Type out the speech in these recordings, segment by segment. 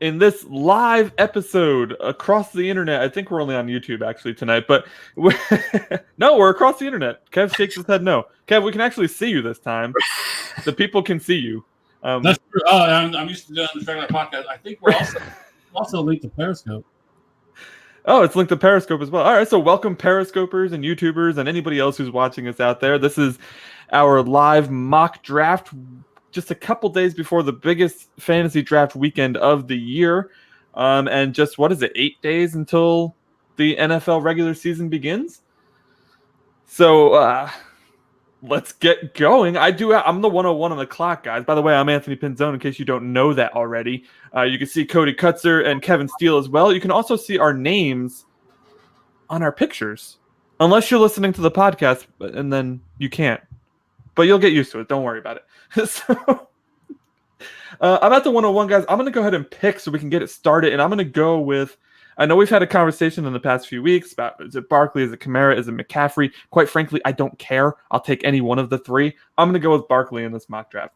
in this live episode across the internet. I think we're only on YouTube actually tonight, but no, we're across the internet. Kev shakes his head no. Kev, we can actually see you this time. The people can see you. That's true. Oh, I'm used to doing this regular podcast. I think we're also linked to Periscope. Oh, it's linked to Periscope as well. All right, so welcome Periscopers and YouTubers and anybody else who's watching us out there. This is our live mock draft just a couple days before the biggest fantasy draft weekend of the year. And just, 8 days until the NFL regular season begins? So, let's get going. I'm the 101 on the clock, guys. By the way, I'm Anthony Pinzone, in case you don't know that already. You can see Cody Kutzer and Kevin Steele as well. You can also see our names on our pictures, unless you're listening to the podcast, and then you can't. But you'll get used to it. Don't worry about it. So, I'm at the 101, guys. I'm going to go ahead and pick so we can get it started. And I'm going to go with, I know we've had a conversation in the past few weeks about, is it Barkley, is it Kamara, is it McCaffrey? Quite frankly, I don't care. I'll take any one of the three. I'm going to go with Barkley in this mock draft.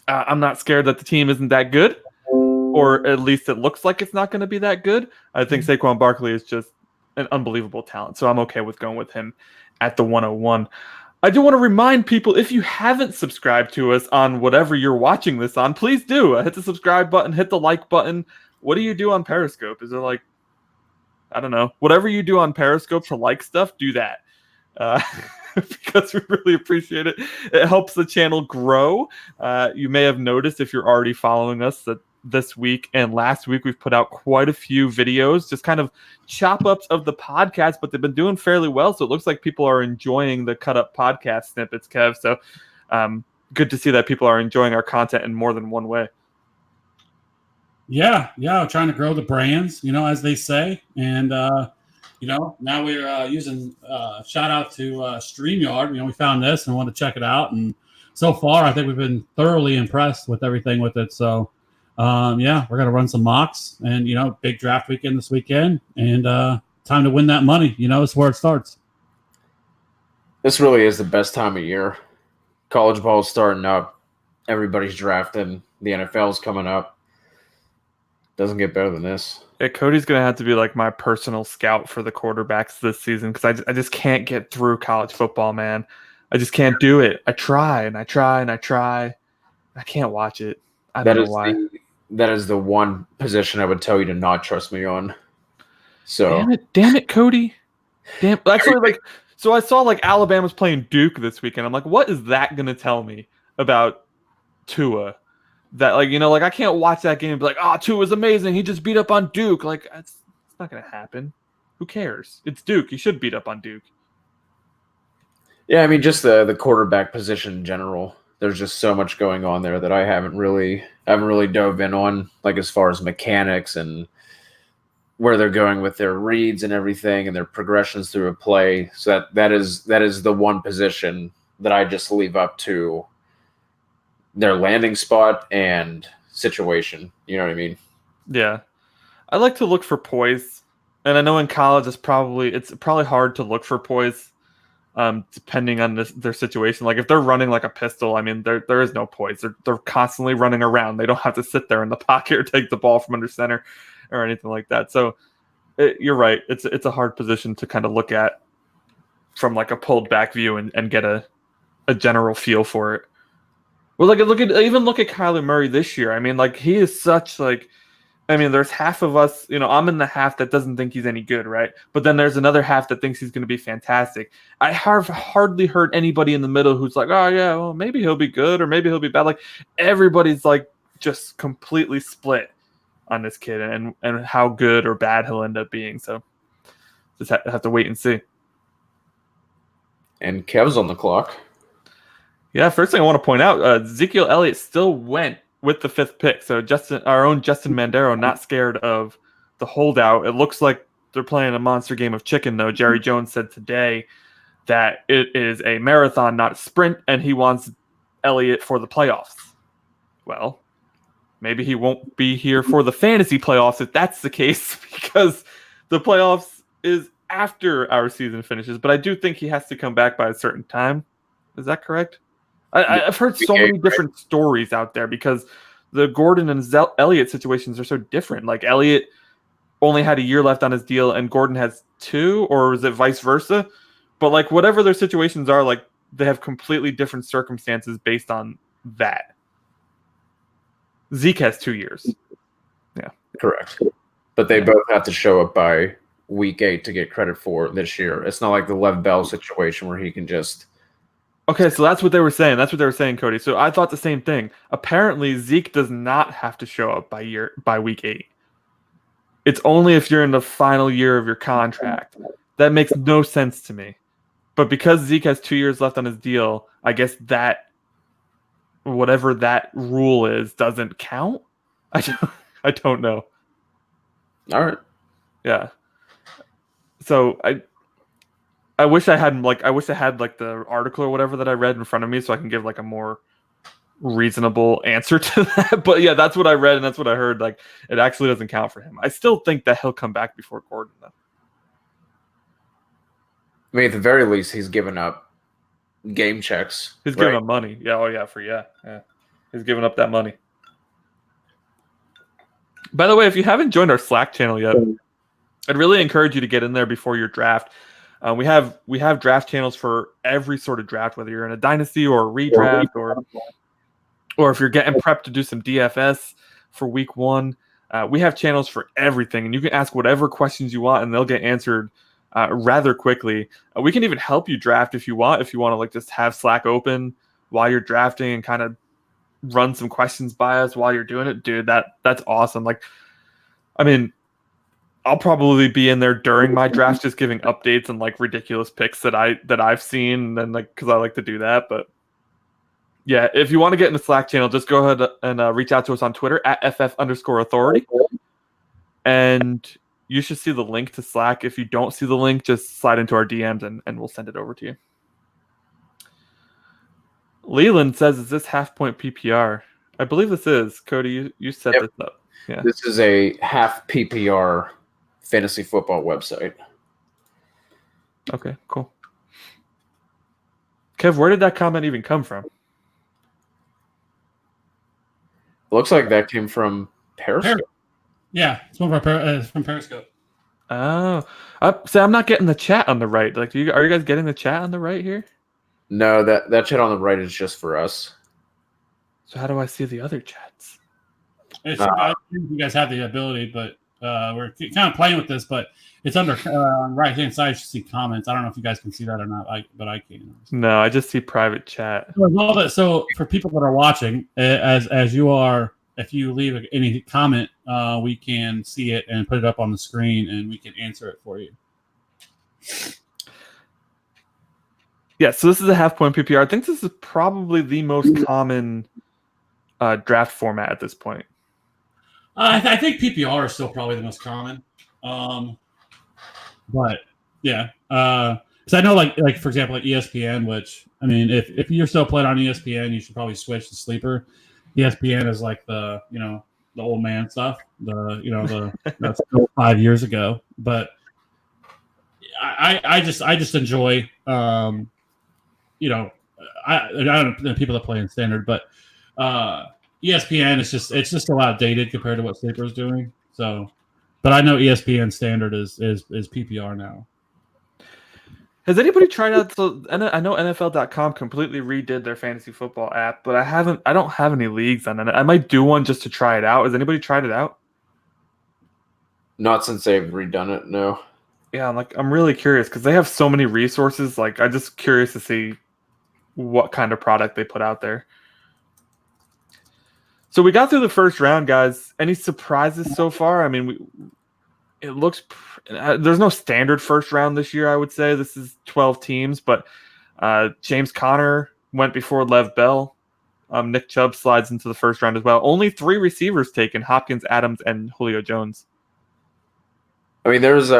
I'm not scared that the team isn't that good, or at least it looks like it's not going to be that good. I think Saquon Barkley is just an unbelievable talent, so I'm okay with going with him at the 101. I do want to remind people, if you haven't subscribed to us on whatever you're watching this on, please do. Hit the subscribe button, hit the like button. What do you do on Periscope? Is there like, I don't know, whatever you do on Periscope to like stuff, do that. Because we really appreciate it. It helps the channel grow. You may have noticed, if you're already following us, that this week and last week we've put out quite a few videos, just kind of chop ups of the podcast, but they've been doing fairly well. So it looks like people are enjoying the cut up podcast snippets, Kev. So good to see that people are enjoying our content in more than one way. Yeah, trying to grow the brands, as they say. And, now we're using shout out to StreamYard. We found this and wanted to check it out. And so far, I think we've been thoroughly impressed with everything with it. So, we're going to run some mocks and, big draft weekend this weekend. And time to win that money. It's where it starts. This really is the best time of year. College ball is starting up. Everybody's drafting. The NFL's coming up. Doesn't get better than this. Yeah, Cody's going to have to be like my personal scout for the quarterbacks this season, because I just can't get through college football, man. I just can't do it. I try and I try and I try. I can't watch it. I don't know why. That is the one position I would tell you to not trust me on. So damn it, Cody. Actually, so I saw Alabama's playing Duke this weekend. I'm like, what is that going to tell me about Tua? That I can't watch that game and be like, oh, Tua's amazing. He just beat up on Duke. It's not going to happen. Who cares? It's Duke. He should beat up on Duke. Yeah, I mean, just the quarterback position in general. There's just so much going on there that I haven't really dove in on, as far as mechanics and where they're going with their reads and everything and their progressions through a play. So that is the one position that I just leave up to their landing spot and situation. You know what I mean? Yeah. I like to look for poise. And I know in college it's probably hard to look for poise, depending on their situation. If they're running like a pistol, I mean, there is no poise. They're constantly running around. They don't have to sit there in the pocket or take the ball from under center or anything like that. So you're right. It's a hard position to kind of look at from a pulled back view and get a general feel for it. Well, look at Kyler Murray this year. I mean, he is such there's half of us, I'm in the half that doesn't think he's any good, right? But then there's another half that thinks he's going to be fantastic. I have hardly heard anybody in the middle who's like, oh yeah, well maybe he'll be good or maybe he'll be bad. Everybody's just completely split on this kid and how good or bad he'll end up being. So just have to wait and see. And Kev's on the clock. Yeah, first thing I want to point out, Ezekiel Elliott still went with the 5th pick. So our own Justin Mandero, not scared of the holdout. It looks like they're playing a monster game of chicken, though. Jerry Jones said today that it is a marathon, not a sprint, and he wants Elliott for the playoffs. Well, maybe he won't be here for the fantasy playoffs if that's the case, because the playoffs is after our season finishes. But I do think he has to come back by a certain time. Is that correct? I've heard so many different stories out there, because the Gordon and Elliott situations are so different. Like Elliott only had a year left on his deal, and Gordon has 2, or is it vice versa? But like whatever their situations are, like they have completely different circumstances based on that. Zeke has 2 years. Yeah, correct. But they both have to show up by week 8 to get credit for this year. It's not like the Lev Bell situation where he can just. Okay, so that's what they were saying. That's what they were saying, Cody. So I thought the same thing. Apparently, Zeke does not have to show up by week 8. It's only if you're in the final year of your contract. That makes no sense to me. But because Zeke has 2 years left on his deal, I guess that whatever that rule is doesn't count. I don't know. All right. Yeah. So I wish I had like the article or whatever that I read in front of me so I can give like a more reasonable answer to that. But yeah, that's what I read and that's what I heard. Like it actually doesn't count for him. I still think that he'll come back before Gordon though. I mean, at the very least, he's given up game checks. He's giving up money. Yeah, oh yeah, yeah. He's giving up that money. By the way, if you haven't joined our Slack channel yet, I'd really encourage you to get in there before your draft. We have draft channels for every sort of draft, whether you're in a dynasty or a redraft or if you're getting prepped to do some DFS for week 1. We have channels for everything, and you can ask whatever questions you want, and they'll get answered rather quickly. We can even help you draft if you want. If you want to like just have Slack open while you're drafting and kind of run some questions by us while you're doing it, dude, that's awesome. Like, I mean, I'll probably be in there during my draft, just giving updates and like ridiculous picks that I've seen, and like because I like to do that. But yeah, if you want to get in the Slack channel, just go ahead and reach out to us on Twitter at @FF_authority, and you should see the link to Slack. If you don't see the link, just slide into our DMs and we'll send it over to you. Leland says, "Is this half point PPR?" I believe this is. Cody, you set this up. Yeah, this is a half PPR fantasy football website. Okay, cool. Kev, where did that comment even come from? Looks like that came from Periscope. Yeah, it's from Periscope. Oh, so I'm not getting the chat on the right. Like, are you guys getting the chat on the right here? No, that chat on the right is just for us. So how do I see the other chats? I think you guys have the ability, but we're kind of playing with this. But it's under right hand side. You see comments. I don't know if you guys can see that or not, but I can. No, I just see private chat. So for people that are watching, as you are, if you leave any comment, we can see it and put it up on the screen, and we can answer it for you. Yeah, so this is a half point PPR. I think this is probably the most common draft format at this point. I think PPR is still probably the most common. But yeah, because I know like for example at ESPN, which I mean, if you're still playing on ESPN, you should probably switch to Sleeper. ESPN is like the old man stuff. That's still 5 years ago. But I just enjoy I don't know people that play in standard, but ESPN is just a lot dated compared to what Sleeper is doing. So, but I know ESPN standard is PPR now. Has anybody tried out? So I know NFL.com completely redid their fantasy football app, but I don't have any leagues on it. I might do one just to try it out. Has anybody tried it out? Not since they've redone it. No. Yeah, I'm really curious because they have so many resources. Like, I'm just curious to see what kind of product they put out there. So we got through the first round, guys. Any surprises so far? I mean, it looks there's no standard first round this year. I would say this is 12 teams, but James Conner went before Lev Bell. Nick Chubb slides into the first round as well. Only 3 receivers taken: Hopkins, Adams, and Julio Jones. I mean, there's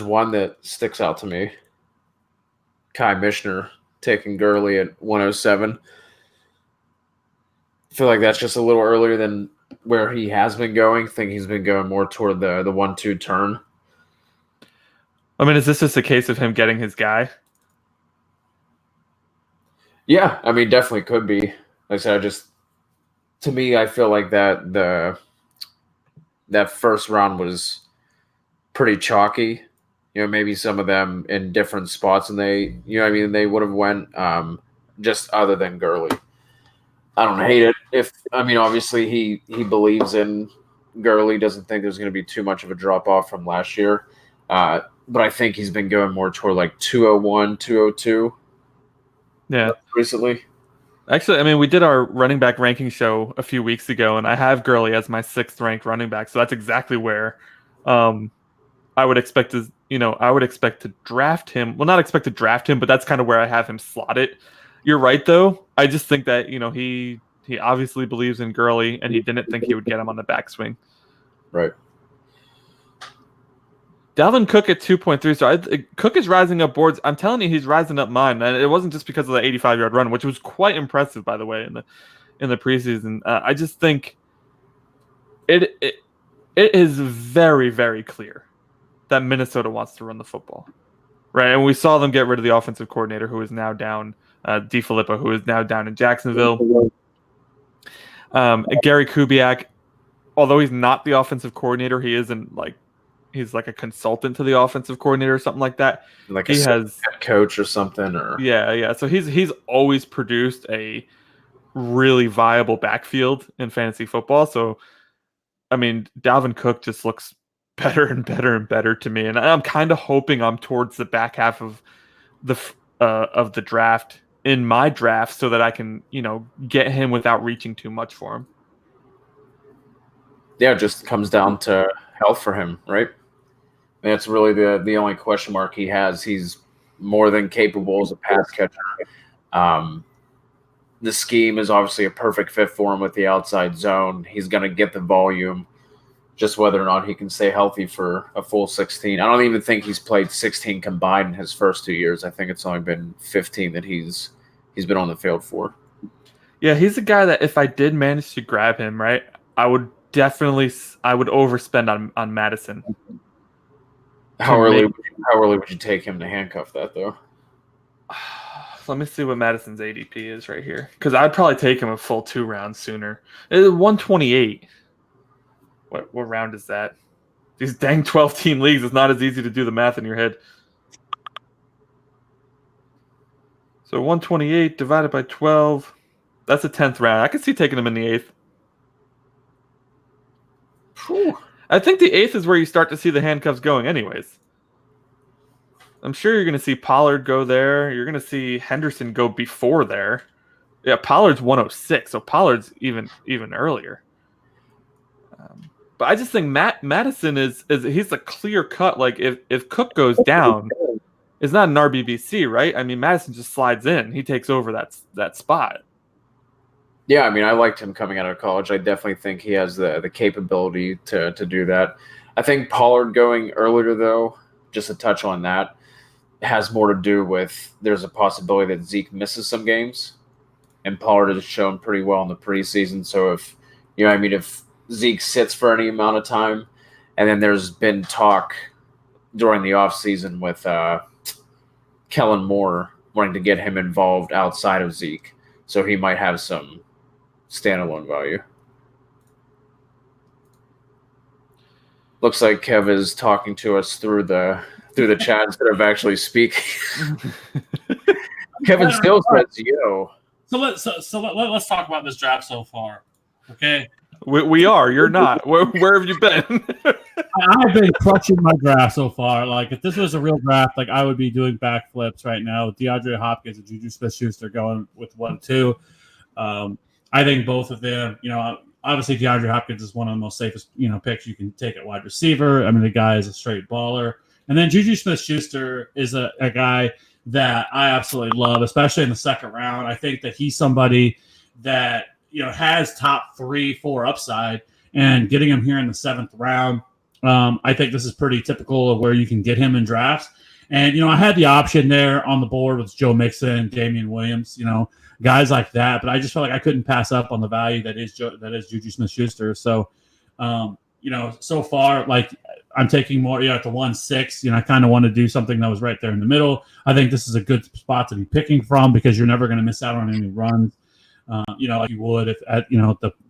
one that sticks out to me. Kai Mishner taking Gurley at 107. I feel like that's just a little earlier than where he has been going. I think he's been going more toward the 1-2 turn. I mean, is this just a case of him getting his guy? Yeah, I mean, definitely could be. Like I said, to me, I feel like that first round was pretty chalky. Maybe some of them in different spots, and they, they would have went just other than Gurley. I don't hate it. Obviously he believes in Gurley, doesn't think there's going to be too much of a drop off from last year. But I think he's been going more toward like 201, 202. Yeah. Recently. Actually, we did our running back ranking show a few weeks ago, and I have Gurley as my 6th ranked running back. So that's exactly where I would expect to draft him. Well, not expect to draft him, but that's kind of where I have him slotted. You're right, though. I just think that, he obviously believes in Gurley, and he didn't think he would get him on the backswing. Right. Dalvin Cook at 2.3. So Cook is rising up boards. I'm telling you, he's rising up mine, and it wasn't just because of the 85-yard run, which was quite impressive, by the way, in the preseason. I just think it is very, very clear that Minnesota wants to run the football, right? And we saw them get rid of the offensive coordinator, who is now down, DeFilippo, who is now down in Jacksonville. Gary Kubiak, although he's not the offensive coordinator, he's like a consultant to the offensive coordinator or something like that. Like he has head coach or something, or yeah. So he's always produced a really viable backfield in fantasy football. So Dalvin Cook just looks better and better and better to me, and I'm kind of hoping I'm towards the back half of the draft in my draft so that I can get him without reaching too much for him. Yeah, it just comes down to health for him, right? That's really the only question mark he has. He's more than capable as a pass catcher. The scheme is obviously a perfect fit for him with the outside zone. He's going to get the volume, just whether or not he can stay healthy for a full 16. I don't even think he's played 16 combined in his first 2 years. I think it's only been 15 that he's been on the field for. Yeah, he's a guy that if I did manage to grab him, right, I would overspend on Madison. How early would you take him to handcuff that, though? Let me see what Madison's ADP is right here, because I'd probably take him a full 2 rounds sooner. It's 128. What round is that? These dang 12-team leagues, it's not as easy to do the math in your head. So 128 divided by 12, that's a 10th round. I could see taking him in the 8th. Whew. I think the 8th is where you start to see the handcuffs going anyways. I'm sure you're going to see Pollard go there. You're going to see Henderson go before there. Yeah, Pollard's 106, so Pollard's even earlier. But I just think Madison is he's a clear cut. Like if Cook goes down, it's not an RBBC, right? Madison just slides in. He takes over that spot. Yeah, I liked him coming out of college. I definitely think he has the capability to do that. I think Pollard going earlier, though, just a touch on that, has more to do with there's a possibility that Zeke misses some games, and Pollard has shown pretty well in the preseason. So if Zeke sits for any amount of time, and then there's been talk during the offseason with Kellen Moore wanting to get him involved outside of Zeke, so he might have some standalone value. Looks like Kev is talking to us through the chat instead of actually speaking. Kevin still says yo. So let's talk about this draft so far. Okay. We are. You're not. Where have you been? I've been crushing my draft so far. Like, if this was a real draft, like, I would be doing backflips right now with DeAndre Hopkins and Juju Smith-Schuster going with 1-2. I think both of them, obviously DeAndre Hopkins is one of the most safest, picks you can take at wide receiver. The guy is a straight baller. And then Juju Smith-Schuster is a guy that I absolutely love, especially in the second round. I think that he's somebody that, has top 3-4 upside, and getting him here in the 7th round, I think this is pretty typical of where you can get him in drafts. And, I had the option there on the board with Joe Mixon, Damian Williams, guys like that. But I just felt like I couldn't pass up on the value that is Juju Smith-Schuster. So, so far, like, I'm taking more at the 1-6. I kind of want to do something that was right there in the middle. I think this is a good spot to be picking from because you're never going to miss out on any runs. like you would if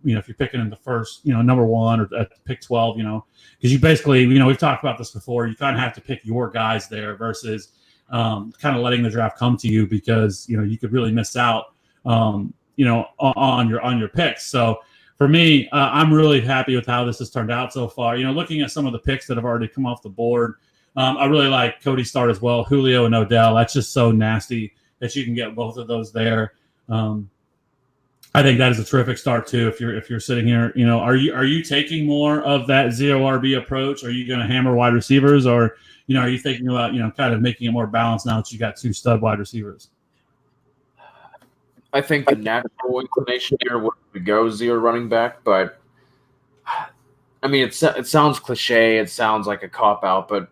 you're picking in the first, number 1 or at pick 12, because you basically, we've talked about this before. You kind of have to pick your guys there versus kind of letting the draft come to you, because you could really miss out, on your picks. So for me, I'm really happy with how this has turned out so far. Looking at some of the picks that have already come off the board, I really like Cody's start as well. Julio and Odell. That's just so nasty that you can get both of those there. I think that is a terrific start too. If you're sitting here, are you taking more of that zero RB approach? Are you going to hammer wide receivers, or are you thinking about kind of making it more balanced now that you got 2 stud wide receivers? I think the natural inclination here would be to go 0 running back, but I mean, it sounds cliche. It sounds like a cop out, but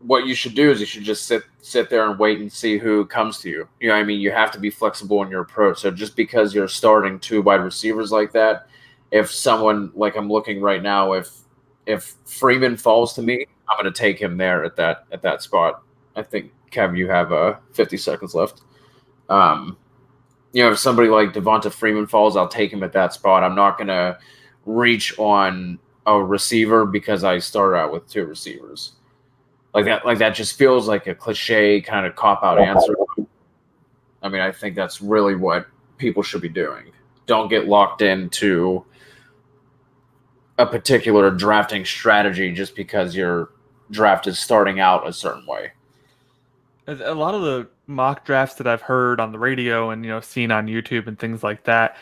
what you should do is you should just sit there and wait and see who comes to you. You have to be flexible in your approach. So just because you're starting 2 wide receivers like that, if someone, like I'm looking right now, if Freeman falls to me, I'm going to take him there at that spot. I think, Kev, you have 50 seconds left. If somebody like Devonta Freeman falls, I'll take him at that spot. I'm not going to reach on a receiver because I started out with 2 receivers. Like that just feels like a cliche kind of cop-out answer. I mean, I think that's really what people should be doing. Don't get locked into a particular drafting strategy just because your draft is starting out a certain way. A lot of the mock drafts that I've heard on the radio and seen on YouTube and things like that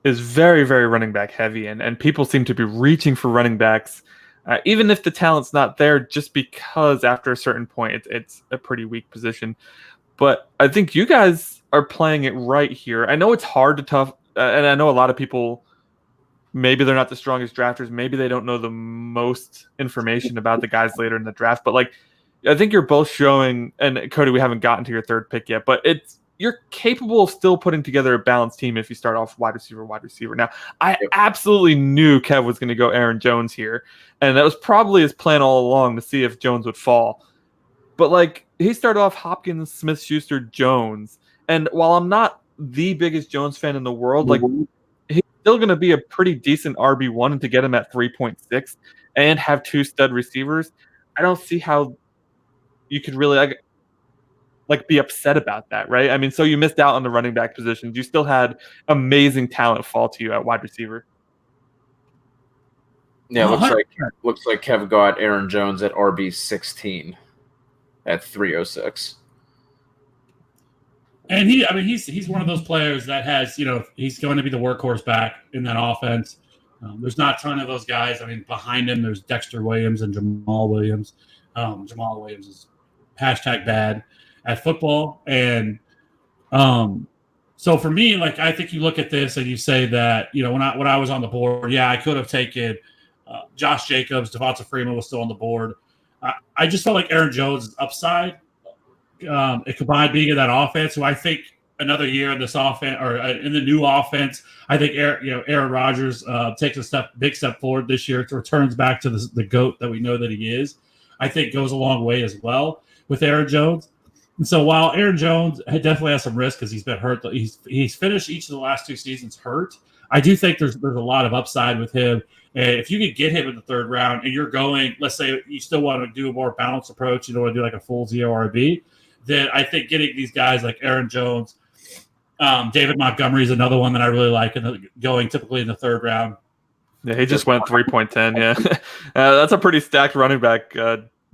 is very, very running back heavy, and people seem to be reaching for running backs, even if the talent's not there, just because after a certain point it's a pretty weak position. But I think you guys are playing it right here. I know it's hard to tough, and I know a lot of people, maybe they're not the strongest drafters, maybe they don't know the most information about the guys later in the draft, but I think you're both showing, and Cody, we haven't gotten to your 3rd pick yet, but you're capable of still putting together a balanced team if you start off wide receiver. Now, I absolutely knew Kev was going to go Aaron Jones here, and that was probably his plan all along, to see if Jones would fall. But he started off Hopkins, Smith-Schuster, Jones, and while I'm not the biggest Jones fan in the world, he's still going to be a pretty decent RB1, and to get him at 3.6 and have 2 stud receivers, I don't see how you could really be upset about that, right? I mean, so you missed out on the running back positions. You still had amazing talent fall to you at wide receiver. Yeah, looks like Kev got Aaron Jones at RB16 at 306. And he's one of those players that has, he's going to be the workhorse back in that offense. There's not a ton of those guys. I mean, behind him, there's Dexter Williams and Jamal Williams. Jamal Williams is #bad at football. And so for me, I think you look at this and you say that, when I was on the board, I could have taken Josh Jacobs, Devonta Freeman was still on the board. I just felt like Aaron Jones' upside, it combined being in that offense. So I think another year in this offense, or in the new offense, I think Aaron Rodgers takes a big step forward this year. It returns back to the GOAT that we know that he is. I think goes a long way as well with Aaron Jones. And so while Aaron Jones definitely has some risk because he's been hurt, he's finished each of the last 2 seasons hurt. I do think there's a lot of upside with him. And if you could get him in the 3rd round and you're going, let's say you still want to do a more balanced approach, you don't want to do a full 0 RB, then I think getting these guys like Aaron Jones, David Montgomery is another one that I really like, going typically in the 3rd round. Yeah, he just went 3.10. Yeah, that's a pretty stacked running back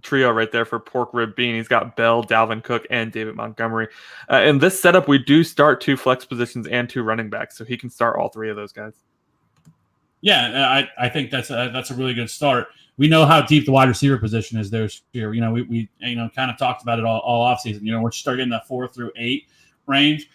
trio right there for Pork Rib Bean. He's got Bell, Dalvin Cook, and David Montgomery. In this setup, we do start 2 flex positions and 2 running backs, so he can start all 3 of those guys. Yeah, I think that's a really good start. We know how deep the wide receiver position is there. We kind of talked about it all offseason. Once you start getting that 4 through 8 range,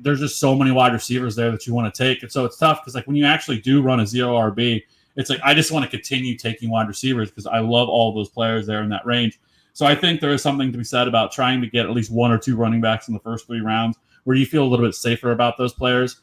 there's just so many wide receivers there that you want to take. And so it's tough because when you actually do run a 0 RB, it's I just want to continue taking wide receivers because I love all of those players there in that range. So I think there is something to be said about trying to get at least 1 or 2 running backs in the first 3 rounds where you feel a little bit safer about those players.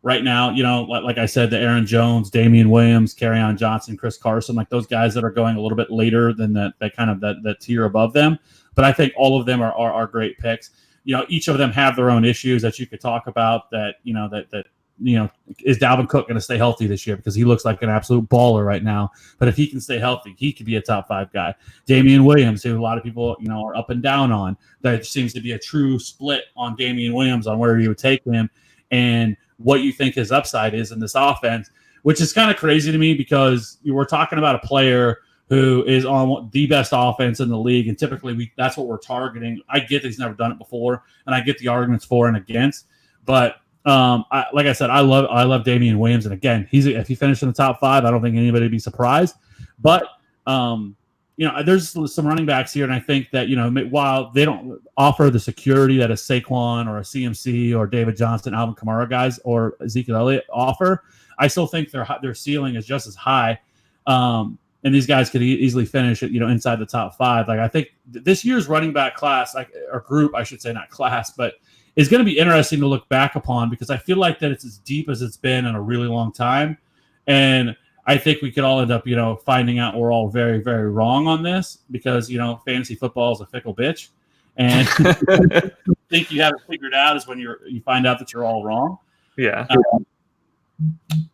Right now, like I said, the Aaron Jones, Damian Williams, Kerryon Johnson, Chris Carson, those guys that are going a little bit later than that tier above them. But I think all of them are great picks. each of them have their own issues that you could talk about. That is Dalvin Cook going to stay healthy this year, because he looks like an absolute baller right now. But if he can stay healthy, he could be a top 5 guy. Damian Williams, who a lot of people are up and down on, there seems to be a true split on Damian Williams on where you would take him and what you think his upside is in this offense, which is kind of crazy to me, because we're talking about a player who is on the best offense in the league, and typically that's what we're targeting. I get that he's never done it before, and I get the arguments for and against, but like I said, I love Damian Williams, and again, if he finished in the top 5, I don't think anybody would be surprised. But there's some running backs here, and I think that while they don't offer the security that a Saquon or a CMC or David Johnson, Alvin Kamara guys, or Ezekiel Elliott offer, I still think their ceiling is just as high. And these guys could easily finish it, inside the top 5. Like, I think this year's running back class, or group, I should say, not class, but is going to be interesting to look back upon, because I feel like that it's as deep as it's been in a really long time. And I think we could all end up, finding out we're all very, very wrong on this, because, fantasy football is a fickle bitch. And think you have it figured out is when you find out that you're all wrong. Yeah.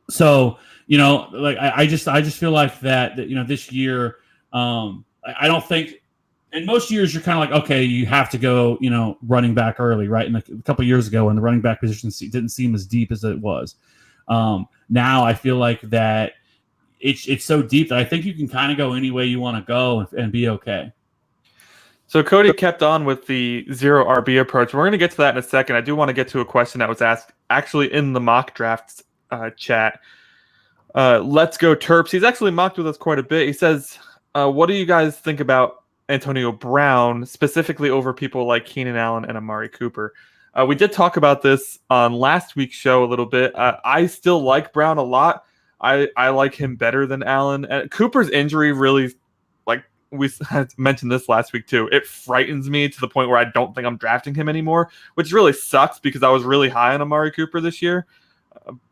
So, I just feel like that this year, I don't think, in most years you're kind of like, okay, you have to go, running back early, right? And a couple of years ago, when the running back position didn't seem as deep as it was. Now I feel like that it's so deep that I think you can kind of go any way you want to go and be okay. So Cody kept on with the zero RB approach. We're going to get to that in a second. I do want to get to a question that was asked actually in the mock drafts chat. Let's go Terps. He's actually mocked with us quite a bit. He says, what do you guys think about Antonio Brown, specifically over people like Keenan Allen and Amari Cooper? We did talk about this on last week's show a little bit. I still like Brown a lot. I like him better than Allen. And Cooper's injury really, like we mentioned this last week too, it frightens me to the point where I don't think I'm drafting him anymore, which really sucks because I was really high on Amari Cooper this year.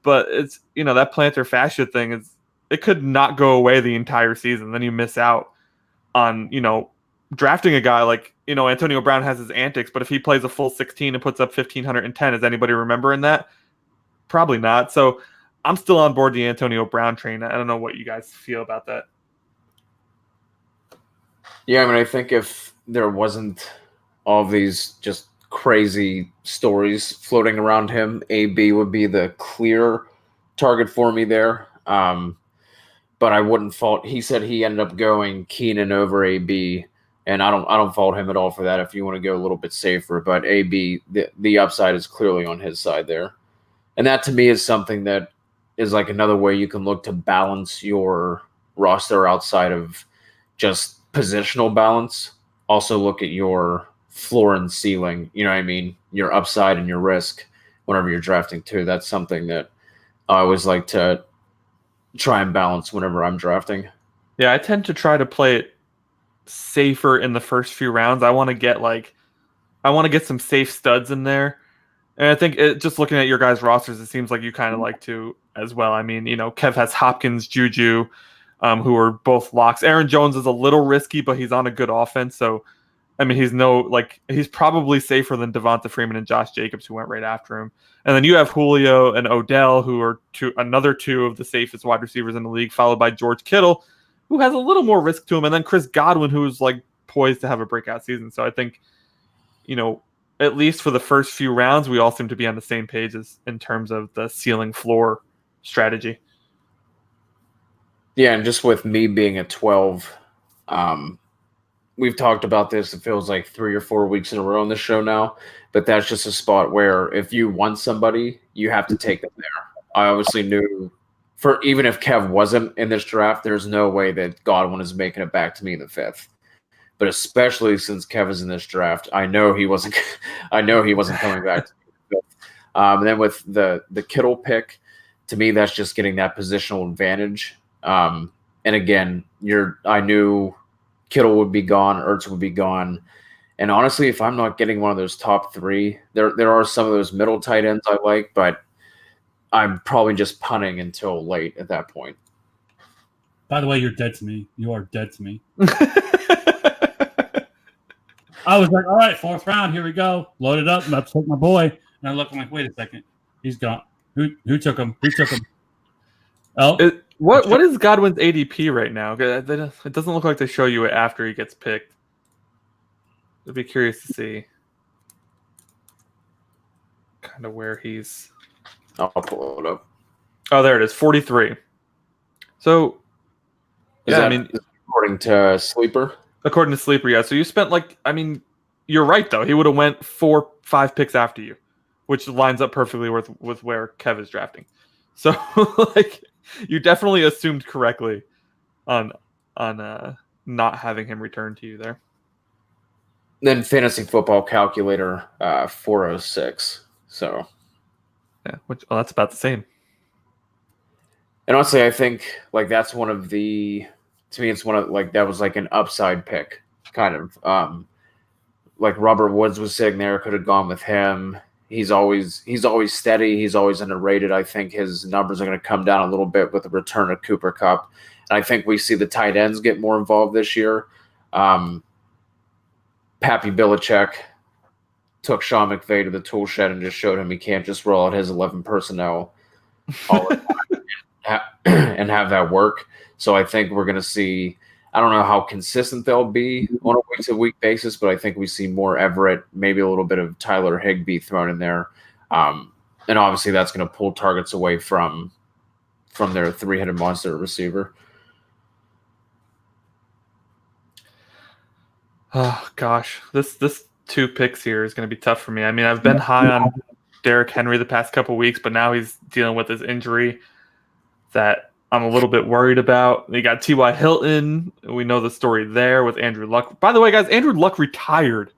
But it's, that plantar fascia thing it could not go away the entire season. Then you miss out on, drafting a guy like, Antonio Brown has his antics, but if he plays a full 16 and puts up 1,510, is anybody remembering that? Probably not. So I'm still on board the Antonio Brown train. I don't know what you guys feel about that. Yeah, I think if there wasn't all of these just crazy stories floating around him, AB would be the clear target for me there. But I wouldn't fault. He said he ended up going Keenan over AB. And I don't fault him at all for that if you want to go a little bit safer. But AB, the upside is clearly on his side there. And that to me is something that is like another way you can look to balance your roster outside of just positional balance. Also look at your floor and ceiling, your upside and your risk whenever you're drafting too. That's something that I always like to try and balance whenever I'm drafting. Yeah, I tend to try to play it safer in the first few rounds. I want to get some safe studs in there. And I think just looking at your guys' rosters, it seems like you kind of like to as well. Kev has Hopkins, Juju, who are both locks. Aaron Jones is a little risky, but he's on a good offense. So, he's probably safer than Devonta Freeman and Josh Jacobs, who went right after him. And then you have Julio and Odell, who are another two of the safest wide receivers in the league, followed by George Kittle, who has a little more risk to him, and then Chris Godwin, who's poised to have a breakout season. So I think, at least for the first few rounds, we all seem to be on the same page in terms of the ceiling floor strategy. Yeah, and just with me being at 12, we've talked about this, it feels like 3 or 4 weeks in a row on the show now, but that's just a spot where if you want somebody, you have to take them there. I obviously knew, even if Kev wasn't in this draft, there's no way that Godwin is making it back to me in the 5th. But especially since Kev is in this draft, I know he wasn't coming back to me in the 5th. And then with the Kittle pick, to me, that's just getting that positional advantage. And again, I knew Kittle would be gone, Ertz would be gone. And honestly, if I'm not getting one of those top 3, there are some of those middle tight ends I like, but I'm probably just punting until late at that point. By the way, you're dead to me. You are dead to me. I was like, all right, 4th round, here we go. Loaded up, I'm about to take my boy. And I look, I'm like, wait a second. He's gone. Who took him? Who took him? Oh. What is Godwin's ADP right now? It doesn't look like they show you it after he gets picked. I'd be curious to see kind of where he's. I'll pull it up. Oh, there it is, 43. So, yeah, I mean, according to Sleeper. According to Sleeper, yeah. So you spent you're right though. He would have went 4-5 picks after you, which lines up perfectly with where Kev is drafting. So you definitely assumed correctly on not having him return to you there. Then fantasy football calculator 406. So yeah, that's about the same. And honestly, I think that's one of the, to me, it's one of that was an upside pick, kind of. Robert Woods was sitting there, could have gone with him. He's always steady. He's always underrated. I think his numbers are going to come down a little bit with the return of Cooper Kupp. And I think we see the tight ends get more involved this year. Pappy Belichick took Sean McVay to the tool shed and just showed him he can't just roll out his 11 personnel all the time and have that work. So I think we're going to see, I don't know how consistent they'll be on a week-to-week basis, but I think we see more Everett, maybe a little bit of Tyler Higbee thrown in there. And obviously that's going to pull targets away from their three-headed monster receiver. Oh gosh, this 2 picks here is going to be tough for me. I mean, I've been high on Derrick Henry the past couple weeks, but now he's dealing with his injury that I'm a little bit worried about. We got T.Y. Hilton. We know the story there with Andrew Luck. By the way, guys, Andrew Luck retired.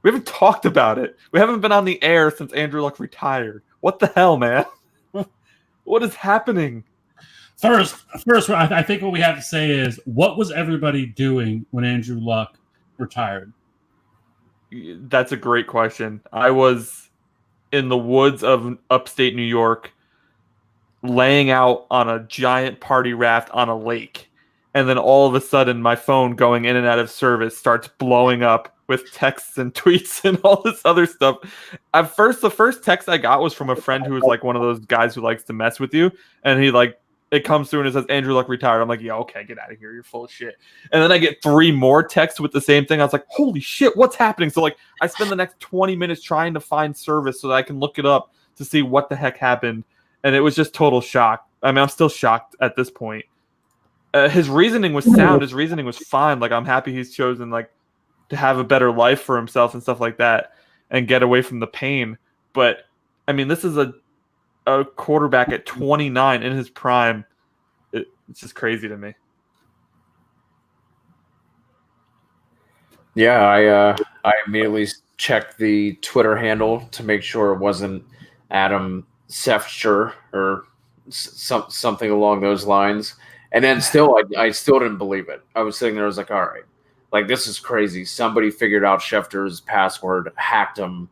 We haven't talked about it. We haven't been on the air since Andrew Luck retired. What the hell, man? What is happening? First, I think what we have to say is, what was everybody doing when Andrew Luck retired? That's a great question. I was in the woods of upstate New York, laying out on a giant party raft on a lake. And then all of a sudden, my phone going in and out of service starts blowing up with texts and tweets and all this other stuff. At first, the first text I got was from a friend who was one of those guys who likes to mess with you. And he it comes through and it says, Andrew Luck retired. I'm like, yeah, okay, get out of here. You're full of shit. And then I get 3 more texts with the same thing. I was like, holy shit, what's happening? So I spend the next 20 minutes trying to find service so that I can look it up to see what the heck happened. And it was just total shock. I mean, I'm still shocked at this point. His reasoning was sound. His reasoning was fine. I'm happy he's chosen to have a better life for himself and stuff like that and get away from the pain. But I mean, this is a quarterback at 29 in his prime. It's just crazy to me. Yeah, I immediately checked the Twitter handle to make sure it wasn't Adam Sefcher or something along those lines. And then I still didn't believe it. I was sitting there, I was like, all right, this is crazy. Somebody figured out Schefter's password, hacked him,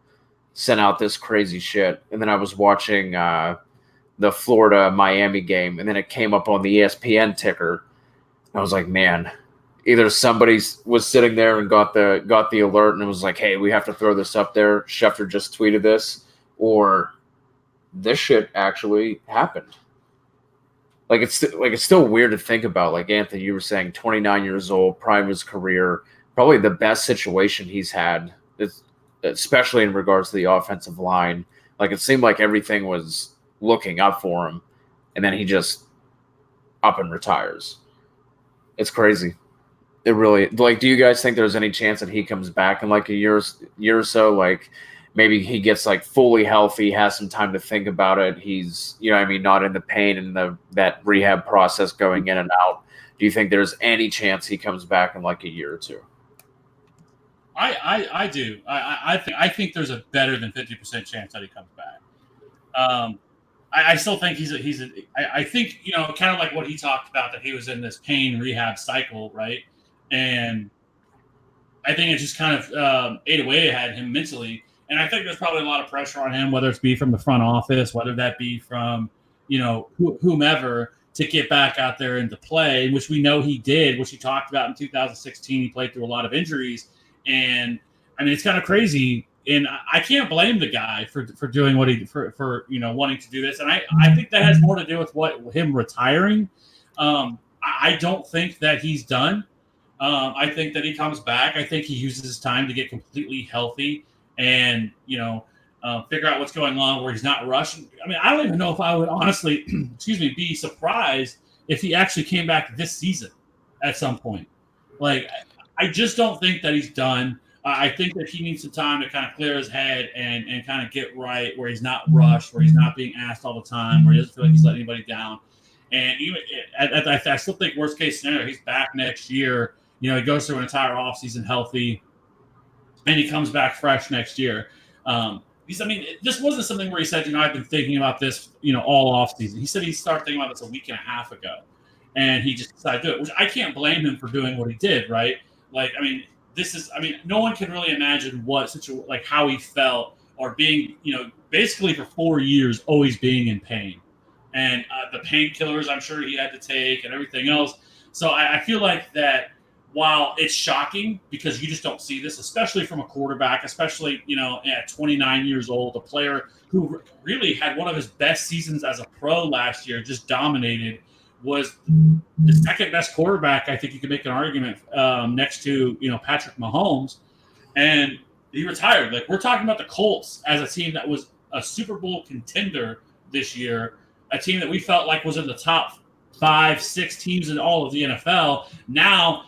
sent out this crazy shit. And then I was watching the Florida-Miami game, and then it came up on the ESPN ticker. I was like, man, either somebody was sitting there and got the alert and it was like, hey, we have to throw this up there. Schefter just tweeted this, or this shit actually happened. It's still weird to think about. Anthony, you were saying, 29 years old, prime of his career, probably the best situation he's had, especially in regards to the offensive line. It seemed like everything was looking up for him, and then he just up and retires. It's crazy. It really, do you guys think there's any chance that he comes back in a year or so? Maybe he gets fully healthy, has some time to think about it. He's, not in the pain and that rehab process going in and out. Do you think there's any chance he comes back in a year or two? I do. I think there's a better than 50% chance that he comes back. I still think I think, kind of like what he talked about, that he was in this pain rehab cycle, right? And I think it just kind of ate away at him mentally. And I think there's probably a lot of pressure on him, whether it's be from the front office, whether that be from, whomever, to get back out there into play, which we know he did, which he talked about in 2016. He played through a lot of injuries. And I mean, it's kind of crazy, and I can't blame the guy for doing what he for wanting to do this. And I think that has more to do with him retiring. I don't think that he's done. I think that he comes back. I think he uses his time to get completely healthy and figure out what's going on where he's not rushing. I mean, I don't even know if I would honestly, be surprised if he actually came back this season at some point. Like, I just don't think that he's done. I think that he needs some time to kind of clear his head and kind of get right where he's not rushed, where he's not being asked all the time, where he doesn't feel like he's letting anybody down. And even I still think worst case scenario, he's back next year. He goes through an entire offseason healthy, and he comes back fresh next year. This wasn't something where he said, I've been thinking about this, all offseason. He said he started thinking about this a week and a half ago, and he just decided to do it, which I can't blame him for doing what he did, right? Like, no one can really imagine how he felt or being, basically for 4 years always being in pain. And the painkillers I'm sure he had to take and everything else. So I feel like that while it's shocking because you just don't see this, especially from a quarterback, especially, at 29 years old, a player who really had one of his best seasons as a pro last year, just dominated, was the second best quarterback. I think you could make an argument next to, Patrick Mahomes, and he retired. Like, we're talking about the Colts as a team that was a Super Bowl contender this year, a team that we felt like was in the top 5-6 teams in all of the NFL. Now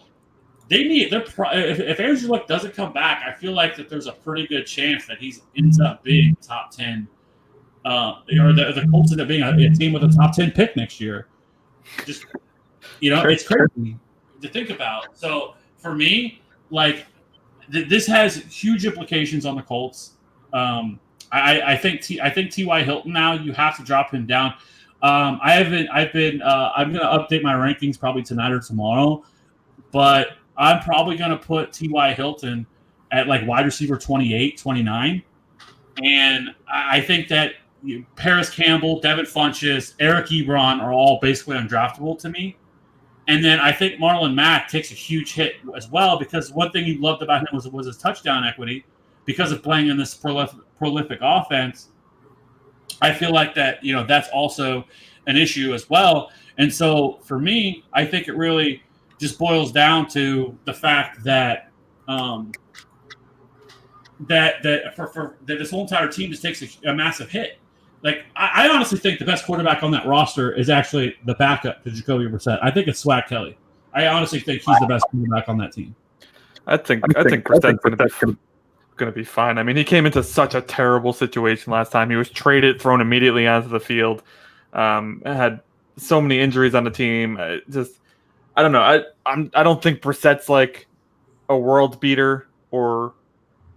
if Andrew Luck doesn't come back, I feel like that there's a pretty good chance that he ends up being top 10, or the Colts end up being a team with a top 10 pick next year. Just, it's crazy to think about. So for me, like, this has huge implications on the Colts. I think T.Y. Hilton now, you have to drop him down. I'm going to update my rankings probably tonight or tomorrow, but I'm probably going to put T.Y. Hilton at like wide receiver 28, 29. And I think that Paris Campbell, Devin Funchess, Eric Ebron are all basically undraftable to me. And then I think Marlon Mack takes a huge hit as well, because one thing he loved about him was his touchdown equity because of playing in this prolific offense. I feel like that, that's also an issue as well. And so for me, I think it really just boils down to the fact that that this whole entire team just takes a massive hit. Like, I honestly think the best quarterback on that roster is actually the backup to Jacoby Brissett. I think it's Swag Kelly. I honestly think he's the best quarterback on that team. I think Brissett's going to be fine. I mean, he came into such a terrible situation last time. He was traded, thrown immediately onto the field. Had so many injuries on the team. I don't know. I don't think Brissett's like a world beater or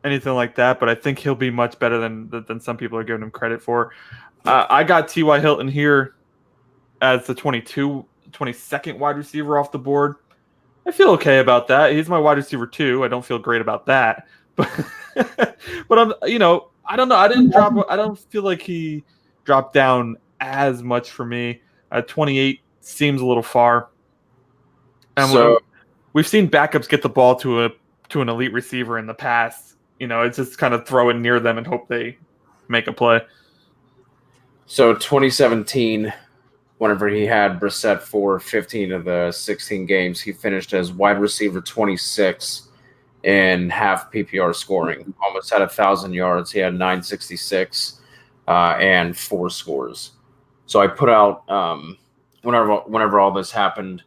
anything like that, but I think he'll be much better than some people are giving him credit for. I got T.Y. Hilton here as the 22nd wide receiver off the board. I feel okay about that. He's my wide receiver too. I don't feel great about that, but I'm, I don't know. I don't feel like he dropped down as much for me. 28 seems a little far. And we've seen backups get the ball to an elite receiver in the past. It's just kind of throw it near them and hope they make a play. So 2017, whenever he had Brissett for 15 of the 16 games, he finished as wide receiver 26 in half PPR scoring. Almost had 1,000 yards. He had 966 and 4 scores. So I put out whenever all this happened,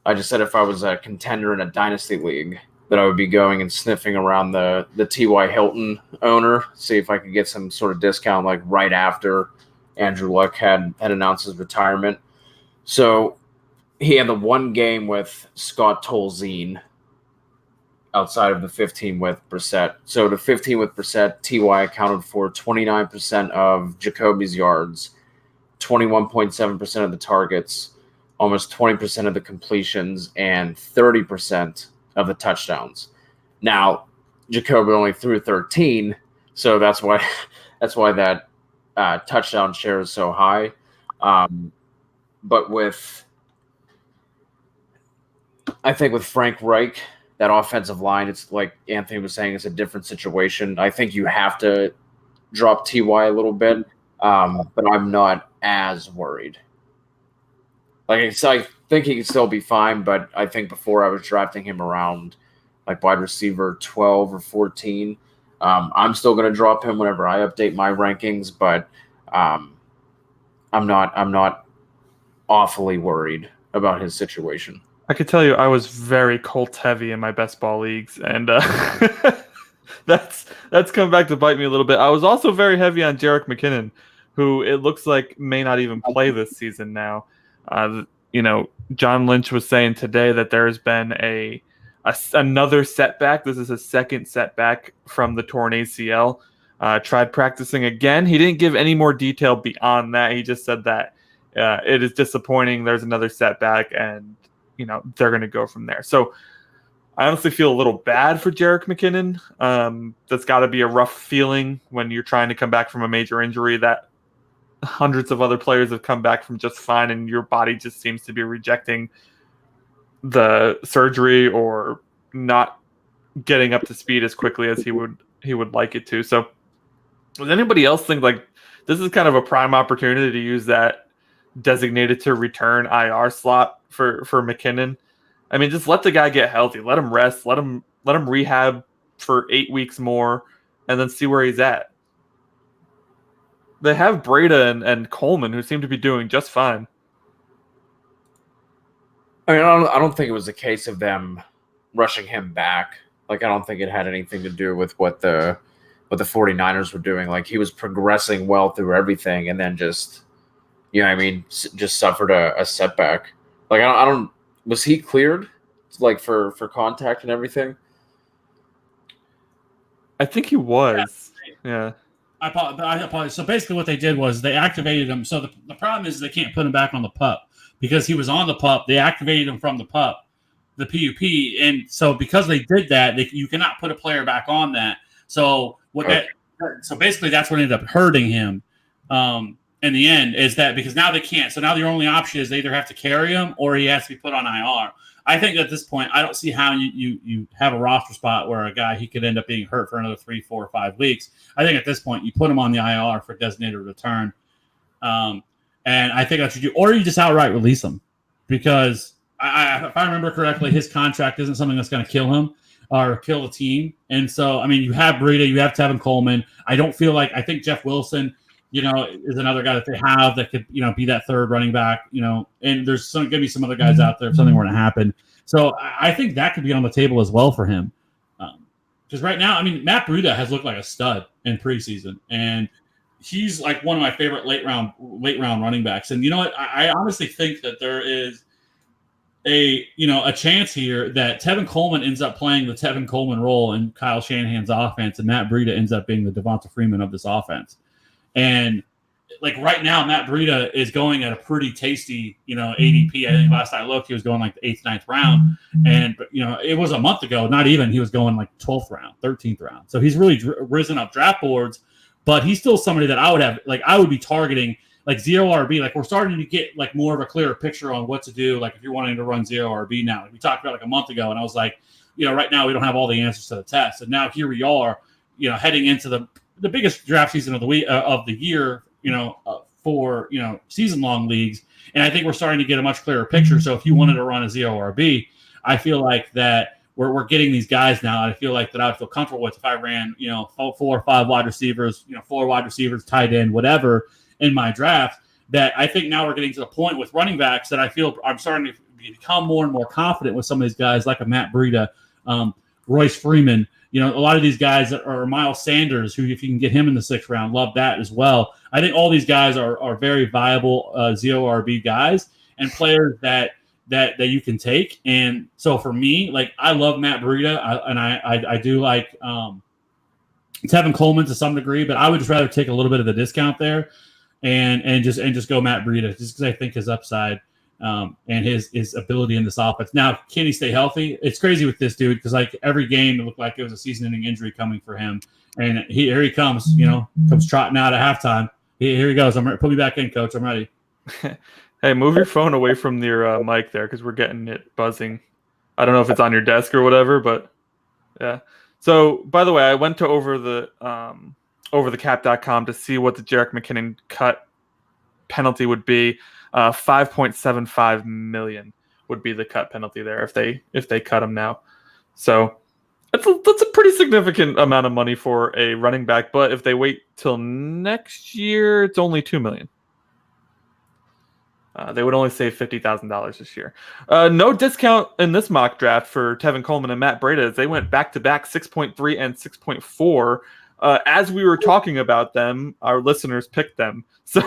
I just said if I was a contender in a dynasty league, that I would be going and sniffing around the T.Y. Hilton owner, see if I could get some sort of discount like right after Andrew Luck had announced his retirement. So he had the one game with Scott Tolzien outside of the 15 with Brissett. So the 15 with Brissett, T.Y. accounted for 29% of Jacoby's yards, 21.7% of the targets, almost 20% of the completions, and 30% of the touchdowns. Now, Jacoby only threw 13, so that's why that touchdown share is so high. But I think with Frank Reich that offensive line, it's like Anthony was saying, it's a different situation. I think you have to drop TY a little bit, but I'm not as worried. Like, I think he can still be fine, but I think before I was drafting him around like wide receiver 12 or 14. I'm still going to drop him whenever I update my rankings, but I'm not awfully worried about his situation. I could tell you I was very Colts heavy in my best ball leagues, and that's come back to bite me a little bit. I was also very heavy on Jerick McKinnon, who it looks like may not even play this season now. John Lynch was saying today that there has been another setback. This is his second setback from the torn ACL. Tried practicing again. He didn't give any more detail beyond that. He just said that it is disappointing. There's another setback, and they're going to go from there. So I honestly feel a little bad for Jerick McKinnon. That's got to be a rough feeling when you're trying to come back from a major injury that hundreds of other players have come back from just fine, and your body just seems to be rejecting the surgery or not getting up to speed as quickly as he would like it to. So does anybody else think like this is kind of a prime opportunity to use that designated to return IR slot for McKinnon? I mean, just let the guy get healthy, let him rest, let him rehab for 8 weeks more, and then see where he's at. They have Breda and Coleman, who seem to be doing just fine. I mean, I don't think it was a case of them rushing him back. Like, I don't think it had anything to do with what the 49ers were doing. Like, he was progressing well through everything, and then just, just suffered a setback. Like, I don't was he cleared, like, for contact and everything? I think he was. Yeah. I apologize. So basically what they did was they activated him. So the problem is they can't put him back on the PUP because he was on the PUP. They activated him from the PUP, the PUP. And so because they did that, you cannot put a player back on that. So so basically that's what ended up hurting him in the end, is that because now they can't. So now the only option is they either have to carry him or he has to be put on IR. I think at this point, I don't see how you have a roster spot where a guy, he could end up being hurt for another 3, 4, or 5 weeks. I think at this point, you put him on the IR for designated return. And I think that's what you do. Or you just outright release him. Because if I remember correctly, his contract isn't something that's going to kill him or kill the team. And so, I mean, you have Breida, you have Tevin Coleman. I think Jeff Wilson, is another guy that they have that could, be that third running back, and there's going to be some other guys out there if something were to happen. So I think that could be on the table as well for him. Because right now, I mean, Matt Breida has looked like a stud in preseason, and he's like one of my favorite late round running backs. And you know what? I honestly think that there is a chance here that Tevin Coleman ends up playing the Tevin Coleman role in Kyle Shanahan's offense, and Matt Breida ends up being the Devonta Freeman of this offense. And like right now, Matt Breida is going at a pretty tasty, ADP. I think last I looked, he was going like the 8th, 9th round. And, it was a month ago, not even, he was going like 12th round, 13th round. So he's really risen up draft boards, but he's still somebody that I would be targeting like zero RB. Like we're starting to get like more of a clearer picture on what to do. Like if you're wanting to run zero RB now, like we talked about like a month ago, and I was like, right now we don't have all the answers to the test. And now here we are, heading into the biggest draft season of the year, for season long leagues, and I think we're starting to get a much clearer picture. So if you wanted to run a zero RB, I feel like that we're getting these guys now. I feel like that I would feel comfortable with if I ran 4 or 5 wide receivers, 4 wide receivers, tight end, whatever in my draft. That I think now we're getting to the point with running backs that I feel I'm starting to become more and more confident with some of these guys like a Matt Breida, Royce Freeman. A lot of these guys are Miles Sanders, who, if you can get him in the 6th round, love that as well. I think all these guys are very viable zero RB guys and players that you can take. And so for me, like I love Matt Breida, I do like Tevin Coleman to some degree, but I would just rather take a little bit of the discount there and just go Matt Breida just because I think his upside. And his ability in this offense. Now, can he stay healthy? It's crazy with this dude because like every game it looked like it was a season-ending injury coming for him, and here he comes, comes trotting out at halftime. Here he goes. Put me back in, coach. I'm ready. Hey, move your phone away from your mic there because we're getting it buzzing. I don't know if it's on your desk or whatever, but yeah. So, by the way, I went to overthecap.com to see what the Jerick McKinnon cut penalty would be. 5.75 million would be the cut penalty there if they cut him now. So that's a pretty significant amount of money for a running back. But if they wait till next year, it's only $2 million. They would only save $50,000 this year. No discount in this mock draft for Tevin Coleman and Matt Breida as they went back-to-back 6.3 and 6.4. As we were talking about them, our listeners picked them. So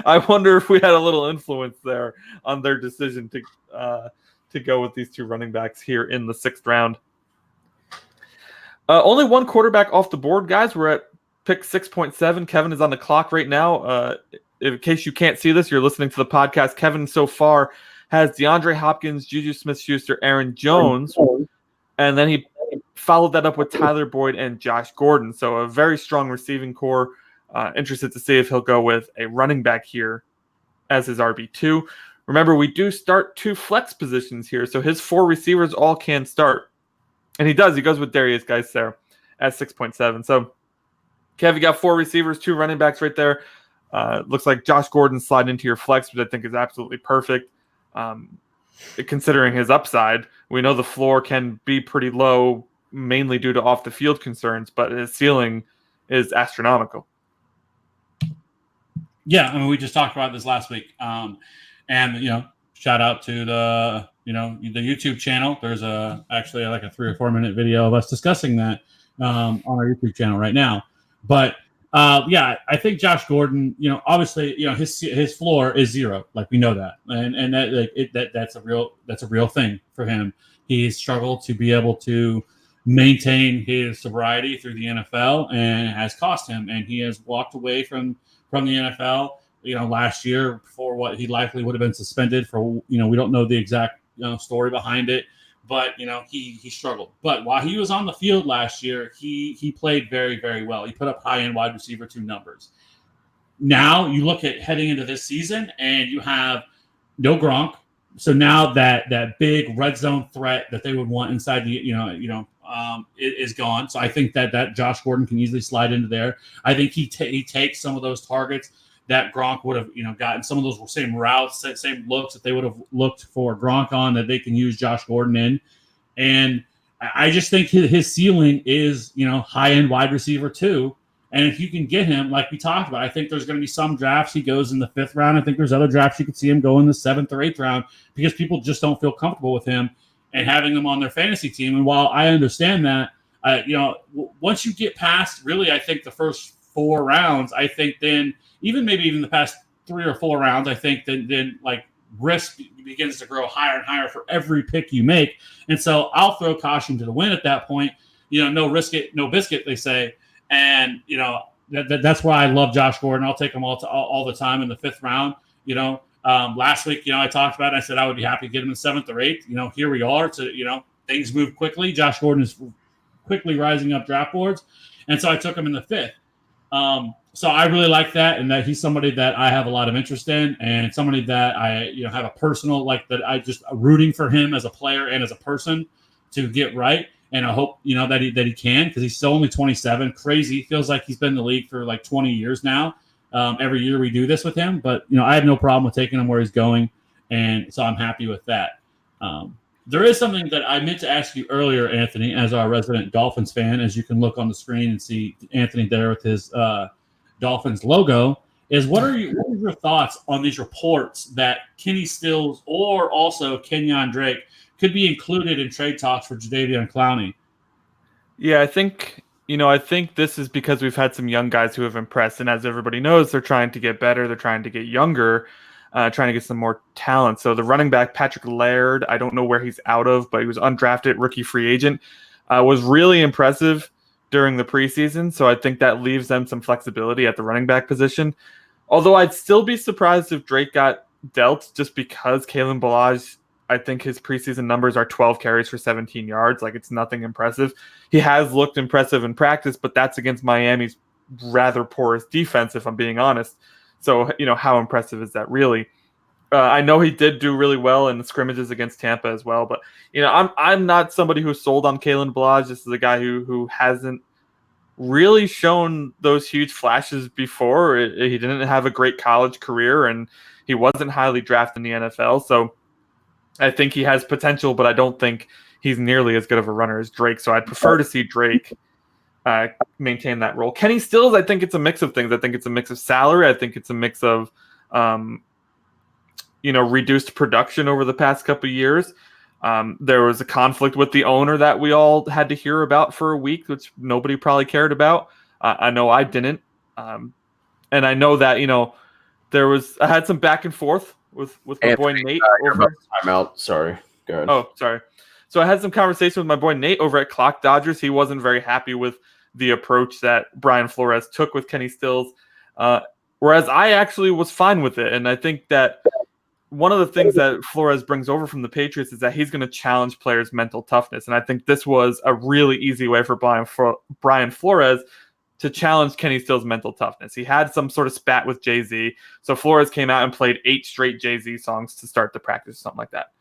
I wonder if we had a little influence there on their decision to go with these two running backs here in the 6th round. Only one quarterback off the board, guys. We're at pick 6.7. Kevin is on the clock right now. In case you can't see this, you're listening to the podcast. Kevin so far has DeAndre Hopkins, Juju Smith-Schuster, Aaron Jones, and then he followed that up with Tyler Boyd and Josh Gordon. So a very strong receiving core. Interested to see if he'll go with a running back here as his RB2. Remember, we do start 2 flex positions here, so his 4 receivers all can start. And he does. He goes with Darius Geis there at 6.7. So, Kev, you got 4 receivers, 2 running backs right there. Looks like Josh Gordon slide into your flex, which I think is absolutely perfect. Considering his upside, we know the floor can be pretty low, mainly due to off-the-field concerns, but his ceiling is astronomical. Yeah, I mean, we just talked about this last week. And, shout out to the YouTube channel. There's actually like a 3 or 4 minute video of us discussing that on our YouTube channel right now. But I think Josh Gordon, obviously, his floor is 0. Like, we know that, and that's a real thing for him. He's struggled to be able to maintain his sobriety through the NFL, and it has cost him. And he has walked away from the NFL, last year for what he likely would have been suspended for. We don't know the exact story behind it. But, he struggled. But while he was on the field last year, he played very, very well. He put up high-end wide receiver 2 numbers. Now you look at heading into this season, and you have no Gronk. So now that big red zone threat that they would want inside the, is gone. So I think that Josh Gordon can easily slide into there. I think he takes some of those targets that Gronk would have, gotten, some of those same routes, same looks that they would have looked for Gronk on, that they can use Josh Gordon in. And I just think his ceiling is, high-end wide receiver 2. And if you can get him, like we talked about, I think there's going to be some drafts he goes in the 5th round. I think there's other drafts you could see him go in the 7th or 8th round because people just don't feel comfortable with him and having him on their fantasy team. And while I understand that, once you get past, really, I think the first 4 rounds, I think then even the past 3 or 4 rounds, I think then like risk begins to grow higher and higher for every pick you make. And so I'll throw caution to the wind at that point. No risk it, no biscuit, they say. And, that's why I love Josh Gordon. I'll take him all the time in the 5th round. Last week, I talked about it. I said I would be happy to get him in the 7th or 8th. Here we are. So, things move quickly. Josh Gordon is quickly rising up draft boards. And so I took him in the 5th. So I really like that, and that he's somebody that I have a lot of interest in, and somebody that I have a personal, like, that I just rooting for him as a player and as a person to get right. And I hope that he can, because he's still only 27. Crazy, feels like he's been in the league for like 20 years now. Every year we do this with him, but I have no problem with taking him where he's going, and so I'm happy with that. There is something that I meant to ask you earlier, Anthony, as our resident Dolphins fan, as you can look on the screen and see Anthony there with his Dolphins logo, is what are your thoughts on these reports that Kenny Stills or also Kenyon Drake could be included in trade talks for Jadeveon Clowney? Yeah, I think this is because we've had some young guys who have impressed, and as everybody knows, they're trying to get better, they're trying to get younger, trying to get some more talent. So the running back, Patrick Laird, I don't know where he's out of, but he was undrafted, rookie free agent, was really impressive during the preseason. So I think that leaves them some flexibility at the running back position. Although I'd still be surprised if Drake got dealt, just because Kalen Ballage, I think his preseason numbers are 12 carries for 17 yards. Like, it's nothing impressive. He has looked impressive in practice, but that's against Miami's rather porous defense, if I'm being honest. So, how impressive is that really? I know he did do really well in the scrimmages against Tampa as well, but I'm not somebody who's sold on Kalen Balaj. This is a guy who hasn't really shown those huge flashes before. He didn't have a great college career, and he wasn't highly drafted in the NFL. So I think he has potential, but I don't think he's nearly as good of a runner as Drake. So I'd prefer to see Drake maintain that role. Kenny Stills, I think it's a mix of things. I think it's a mix of salary. I think it's a mix of reduced production over the past couple of years. There was a conflict with the owner that we all had to hear about for a week, which nobody probably cared about. I know I didn't. And I know that, I had some back and forth with my boy Nate. Timeout. Sorry. Go ahead. Oh, sorry. So I had some conversation with my boy Nate over at Clock Dodgers. He wasn't very happy with the approach that Brian Flores took with Kenny Stills, whereas I actually was fine with it. And I think that one of the things that Flores brings over from the Patriots is that he's going to challenge players' mental toughness. And I think this was a really easy way for Brian Flores to challenge Kenny Stills' mental toughness. He had some sort of spat with Jay-Z. So Flores came out and played 8 straight Jay-Z songs to start the practice, something like that.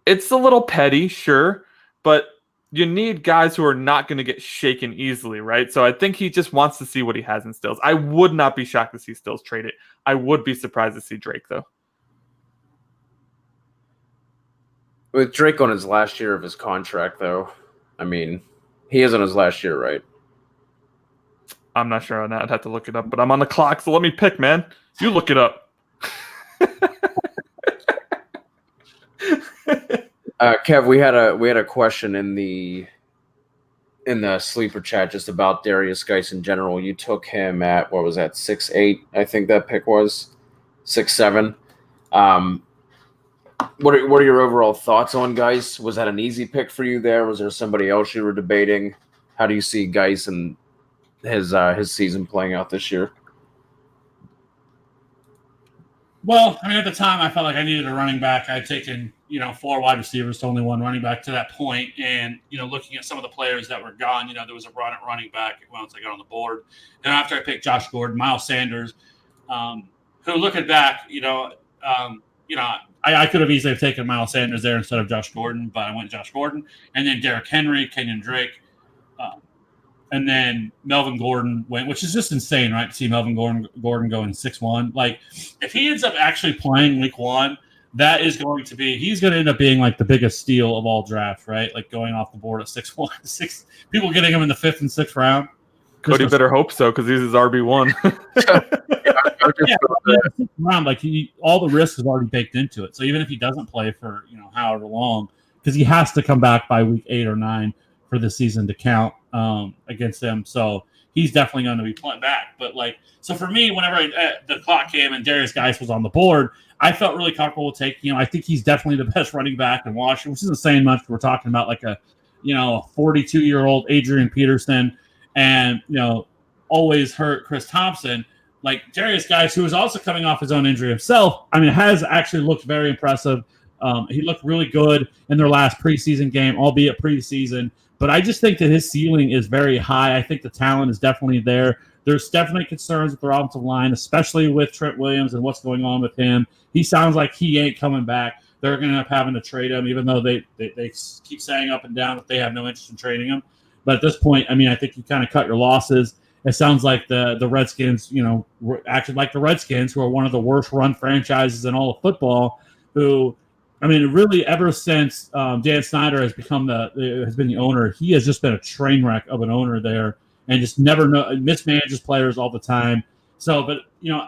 It's a little petty, sure, but you need guys who are not going to get shaken easily, right? So I think he just wants to see what he has in Stills. I would not be shocked to see Stills traded. I would be surprised to see Drake, though. With Drake on his last year of his contract, though, I mean, he is on his last year, right? I'm not sure on that. I'd have to look it up, but I'm on the clock, so let me pick, man. You look it up. Kev, we had a question in the sleeper chat just about Darius Geis in general. You took him at, what was that, 6'8", I think that pick was 6'7". What are your overall thoughts on Geis? Was that an easy pick for you there? Was there somebody else you were debating? How do you see Geis and his season playing out this year? Well, I mean, at the time, I felt like I needed a running back. I had taken, 4 wide receivers to only 1 running back to that point. And, looking at some of the players that were gone, there was a run at running back once I got on the board. Then after I picked Josh Gordon, Miles Sanders, who looking back, I could have easily taken Miles Sanders there instead of Josh Gordon, but I went Josh Gordon. And then Derrick Henry, Kenyon Drake, and then Melvin Gordon went, which is just insane, right? To see Melvin Gordon going 6'1". Like, if he ends up actually playing week 1, he's going to end up being like the biggest steal of all drafts, right? Like going off the board at 6'1", people getting him in the 5th and 6th round. Cody better hope so, because he's his RB1. Round, like all the risk is already baked into it. So even if he doesn't play for however long, because he has to come back by week 8 or 9 for the season to count against them, so he's definitely going to be playing back. But so for me, whenever the clock came and Darius Geis was on the board, I felt really comfortable with taking him. I think he's definitely the best running back in Washington, which isn't saying much. We're talking about like a 42-year-old Adrian Peterson and always hurt Chris Thompson. Like Darius Geis, who is also coming off his own injury himself, I mean, has actually looked very impressive. He looked really good in their last preseason game, albeit preseason. But I just think that his ceiling is very high. I think the talent is definitely there. There's definitely concerns with their offensive line, especially with Trent Williams and what's going on with him. He sounds like he ain't coming back. They're going to end up having to trade him, even though they keep saying up and down that they have no interest in trading him. But at this point, I mean, I think you kind of cut your losses. It sounds like the Redskins, acted like the Redskins, who are one of the worst run franchises in all of football, who, I mean, really ever since Dan Snyder has been the owner, he has just been a train wreck of an owner there and just mismanages players all the time. So, but,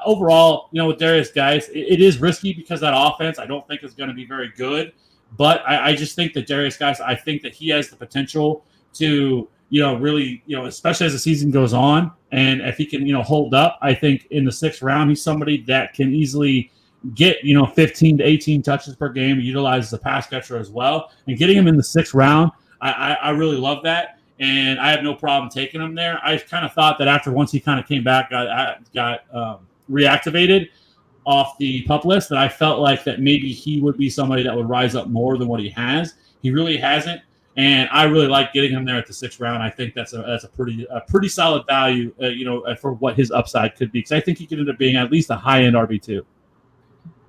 overall, with Darius Geis, it is risky because that offense I don't think is going to be very good. But I just think that Darius Geis, I think that he has the potential to, really, especially as the season goes on. And if he can, hold up, I think in the 6th round, he's somebody that can easily get, 15 to 18 touches per game, utilizes a pass catcher as well. And getting him in the 6th round, I really love that. And I have no problem taking him there. I kind of thought that once he kind of came back, got reactivated off the PUP list, that I felt like that maybe he would be somebody that would rise up more than what he has. He really hasn't. And I really like getting him there at the 6th round. I think that's a pretty solid value, for what his upside could be. Because I think he could end up being at least a high-end RB2.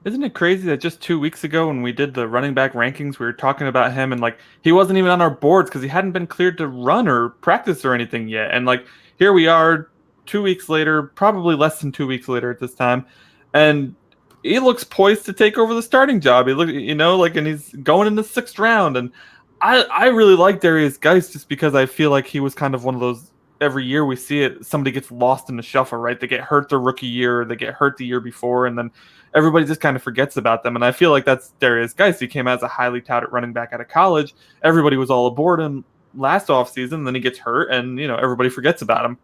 Isn't it crazy that just 2 weeks ago when we did the running back rankings, we were talking about him and like he wasn't even on our boards because he hadn't been cleared to run or practice or anything yet. And like here we are 2 weeks later, probably less than 2 weeks later at this time, and he looks poised to take over the starting job. He look, and he's going in the 6th round. And I really like Darius Geis just because I feel like he was kind of one of those. Every year we see it, somebody gets lost in the shuffle, right? They get hurt their rookie year, or they get hurt the year before, and then everybody just kind of forgets about them. And I feel like that's Darius Geis. He came as a highly touted running back out of college. Everybody was all aboard him last offseason, then he gets hurt, and everybody forgets about him.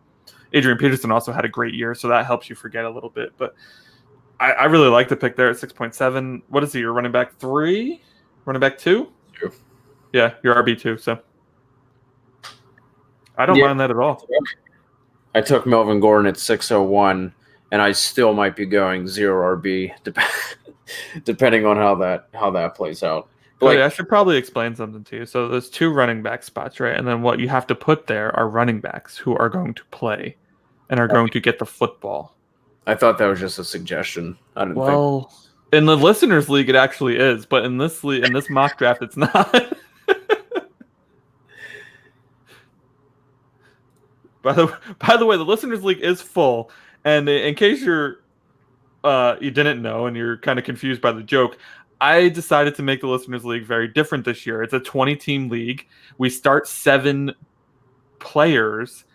Adrian Peterson also had a great year, so that helps you forget a little bit. But I really like the pick there at 6.7. What is he? Your running back 3? Running back 2? 2. Yeah, your RB2, so I don't mind that at all. I took Melvin Gordon at 601, and I still might be going 0 RB, depending on how that plays out. But I should probably explain something to you. So there's 2 running back spots, right? And then what you have to put there are running backs who are going to play and are going to get the football. I thought that was just a suggestion. I didn't think. Well, in the listeners league, it actually is, but in this mock draft, it's not. By the way, the listeners league is full, and in case you didn't know and you're kind of confused by the joke, I decided to make the listeners league very different this year. It's a 20-team league. We start 7 players,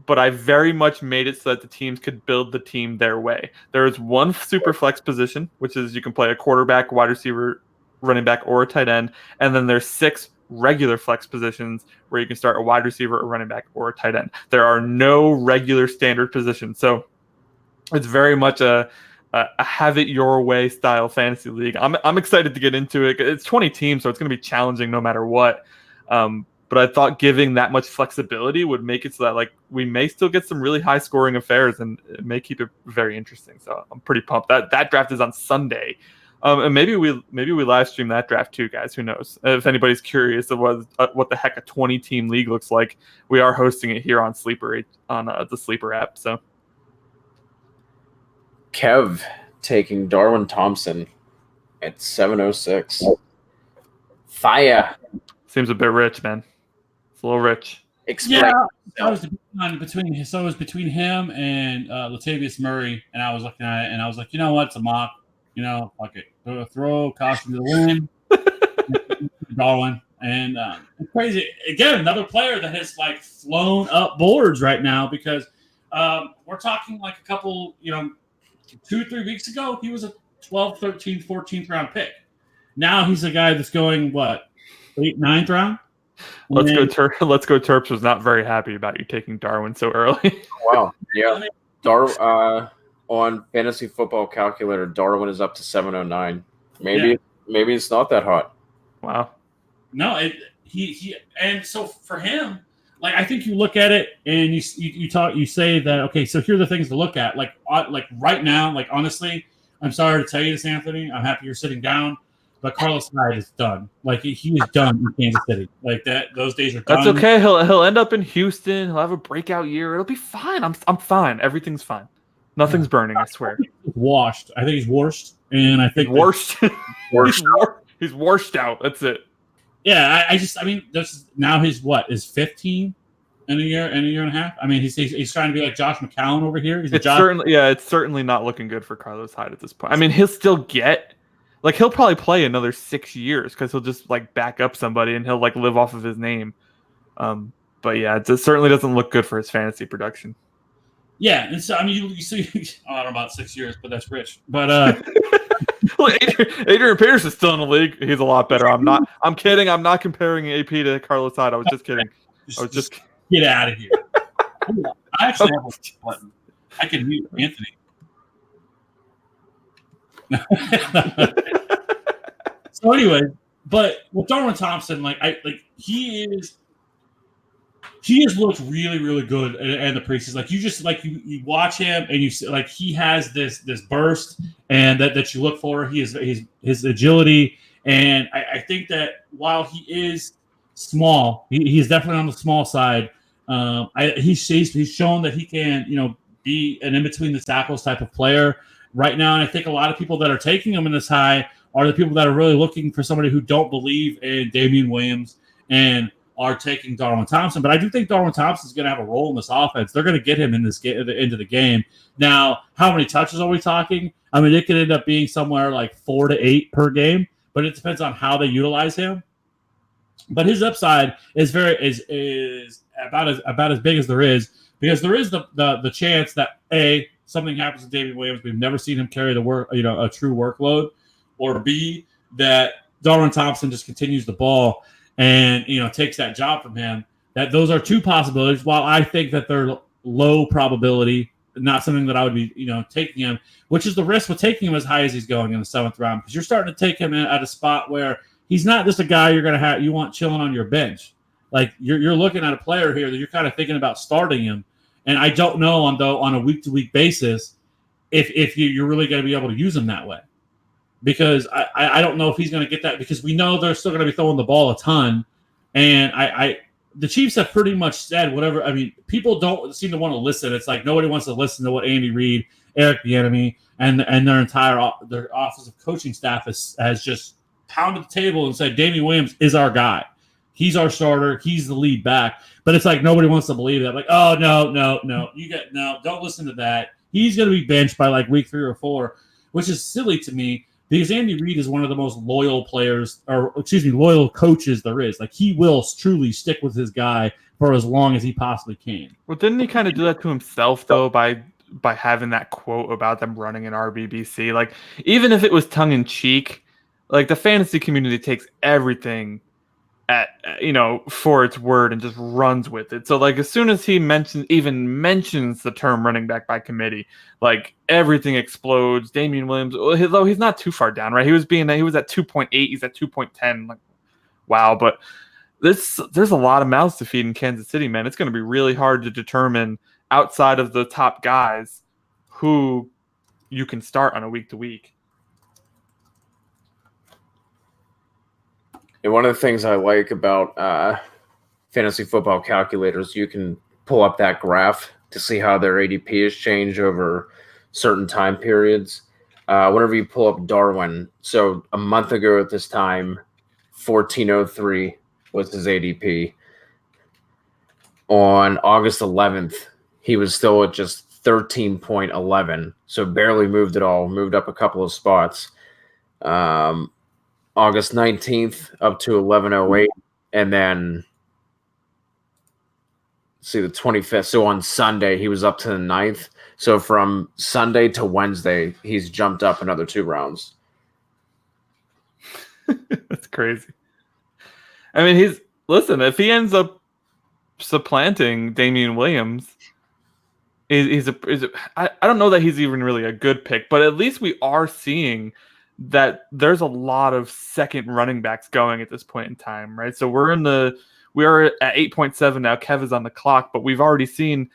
but I very much made it so that the teams could build the team their way. There is 1 super flex position, which is you can play a quarterback, wide receiver, running back, or a tight end, and then there's 6 regular flex positions where you can start a wide receiver, a running back, or a tight end. There are no regular standard positions. So it's very much a have it your way style fantasy league. I'm excited to get into it. It's 20 teams, so it's going to be challenging no matter what. But I thought giving that much flexibility would make it so that like we may still get some really high scoring affairs, and it may keep it very interesting. So I'm pretty pumped. That draft is on Sunday. And maybe we live stream that draft too, guys. Who knows? If anybody's curious of what the heck a 20-team league looks like, we are hosting it here on Sleeper on the Sleeper app. So, Kev taking Darwin Thompson at 706. Fire. Seems a bit rich, man. It's a little rich. Explain. Yeah, I was between him and Latavius Murray, and I was looking at it, and I was like, you know what? It's a mock. Fuck it. Throw caution to the wind. Darwin. And it's crazy. Again, another player that has like flown up boards right now because we're talking like a couple, 2-3 weeks ago, he was a 12th, 13th, 14th round pick. Now he's a guy that's going, 8th, 9th round? Let's go Terps was not very happy about you taking Darwin so early. Wow. Yeah. On Fantasy Football Calculator, Darwin is up to 709. Maybe it's not that hot. Wow. No, he and so for him, like I think you look at it and you say that okay, so here are the things to look at. Like right now, like honestly, I'm sorry to tell you this, Anthony. I'm happy you're sitting down, but Carlos Hyde is done. Like he is done in Kansas City. Like that, those days are done. That's okay. He'll end up in Houston. He'll have a breakout year. It'll be fine. I'm fine. Everything's fine. Nothing's burning, I swear. He's washed. I think he's washed, and I think washed. He's washed out. That's it. Yeah, I mean, now his 15 in a year and a half. I mean, he's trying to be like Josh McCown over here. It's certainly not looking good for Carlos Hyde at this point. I mean, he'll still he'll probably play another 6 years because he'll just like back up somebody and he'll like live off of his name. But yeah, it certainly doesn't look good for his fantasy production. Yeah, and so I mean, you see, I don't know about 6 years, but that's rich. But well, Adrian Peterson's still in the league. He's a lot better. I'm kidding. I'm not comparing AP to Carlos Hyde. I was just kidding. Just get out of here. I actually have a button. I can mute Anthony. So anyway, but with Darwin Thompson, he has looked really, really good in the preseason. Like you watch him and you see, like he has this burst and that you look for. His agility, and I think that while he is small, he's definitely on the small side. He's shown that he can be an in between the tackles type of player right now. And I think a lot of people that are taking him in this high are the people that are really looking for somebody who don't believe in Damian Williams and are taking Darwin Thompson. But I do think Darwin Thompson is going to have a role in this offense. They're going to get him in this into the game. Now, how many touches are we talking? I mean, it could end up being somewhere like 4 to 8 per game, but it depends on how they utilize him. But his upside is about as big as there is, because there is the chance that something happens to David Williams. We've never seen him carry a true workload, or B, that Darwin Thompson just continues the ball and takes that job from him. That those are two possibilities. While I think that they're low probability, not something that I would be taking him, which is the risk with taking him as high as he's going in the 7th round, because you're starting to take him at a spot where he's not just a guy you want chilling on your bench. Like you're looking at a player here that you're kind of thinking about starting him, and I don't know on a week to week basis if you're really going to be able to use him that way, because I don't know if he's going to get that, because we know they're still going to be throwing the ball a ton, and the Chiefs have pretty much said whatever. I mean, people don't seem to want to listen. It's like nobody wants to listen to what Andy Reid, Eric Bieniemy, and their entire their offensive coaching staff has just pounded the table and said Damian Williams is our guy. He's our starter. He's the lead back. But it's like nobody wants to believe that. Like, oh, no, don't listen to that. He's going to be benched by like week 3 or 4, which is silly to me, because Andy Reid is one of the most loyal loyal coaches there is. Like, he will truly stick with his guy for as long as he possibly can. Well, didn't he kind of do that to himself, though, by having that quote about them running an RBBC? Like, even if it was tongue-in-cheek, like, the fantasy community takes everything for its word and just runs with it. So like as soon as he mentions the term running back by committee, like everything explodes. Damian Williams, though he's not too far down, right? He was at 2.8, he's at 2.10. Like, wow, but there's a lot of mouths to feed in Kansas City, man. It's going to be really hard to determine outside of the top guys who you can start on a week to week. And one of the things I like about fantasy football calculators, you can pull up that graph to see how their ADP has changed over certain time periods. Whenever you pull up Darwin, so a month ago at this time, 1403 was his ADP. On August 11th, he was still at just 13.11, so barely moved at all, moved up a couple of spots. August 19th up to 1108, and then the 25th. So on Sunday, he was up to the 9th. So from Sunday to Wednesday, he's jumped up another 2 rounds. That's crazy. I mean, if he ends up supplanting Damian Williams, I don't know that he's even really a good pick, but at least we are seeing that there's a lot of second running backs going at this point in time, right? So we are at 8.7 now. Kev is on the clock, but we've already seen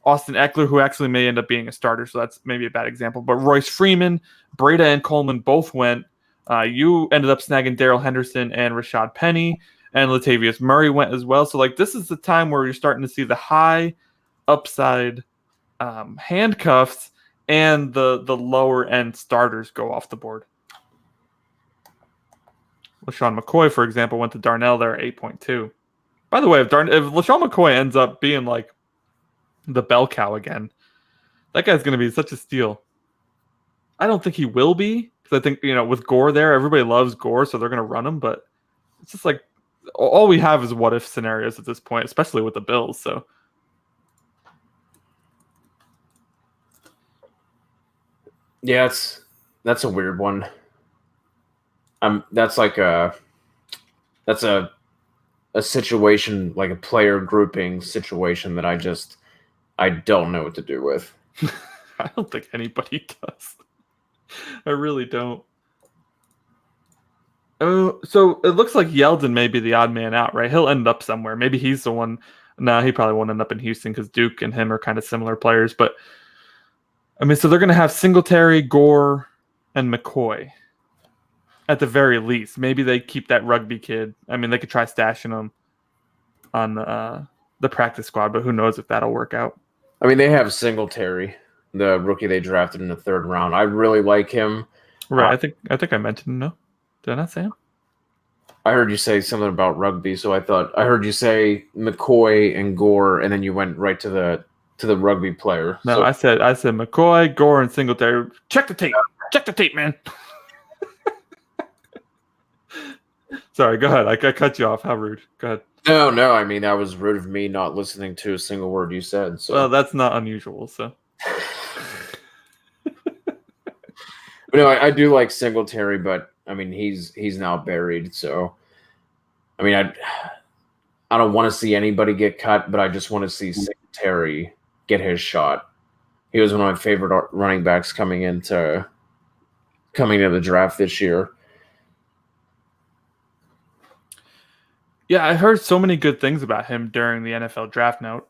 Austin Eckler, who actually may end up being a starter, so that's maybe a bad example. But Royce Freeman, Breda, and Coleman both went. You ended up snagging Darrell Henderson and Rashad Penny, and Latavius Murray went as well. So like this is the time where you're starting to see the high upside handcuffs and the lower end starters go off the board. LaShawn McCoy, for example, went to Darnell there at 8.2. By the way, if LaShawn McCoy ends up being like the bell cow again, that guy's going to be such a steal. I don't think he will be, because I think, with Gore there, everybody loves Gore, so they're going to run him, but it's just like all we have is what-if scenarios at this point, especially with the Bills, so. Yeah, that's a weird one. That's a situation, like a player grouping situation that I don't know what to do with. I don't think anybody does. I really don't. Oh, so it looks like Yeldon may be the odd man out, right? He'll end up somewhere. Maybe he's the one. No, he probably won't end up in Houston because Duke and him are kind of similar players. But I mean, so they're going to have Singletary, Gore, and McCoy. At the very least, maybe they keep that rugby kid. I mean, they could try stashing him on the practice squad, but who knows if that'll work out. I mean, they have Singletary, the rookie they drafted in the 3rd round. I really like him. Right. I think I mentioned him. No, did I not say him? I heard you say something about rugby, so I thought I heard you say McCoy and Gore, and then you went right to the rugby player. No, So, I said McCoy, Gore, and Singletary. Check the tape. Check the tape, man. Sorry, go ahead. I cut you off. How rude. Go ahead. no. I mean, that was rude of me not listening to a single word you said. So, Well, that's not unusual. So, but no, I do like Singletary, but I mean, he's now buried. So, I mean, I don't want to see anybody get cut, but I just want to see Singletary get his shot. He was one of my favorite running backs coming into the draft this year. yeah, I heard so many good things about him during the NFL draft. Now,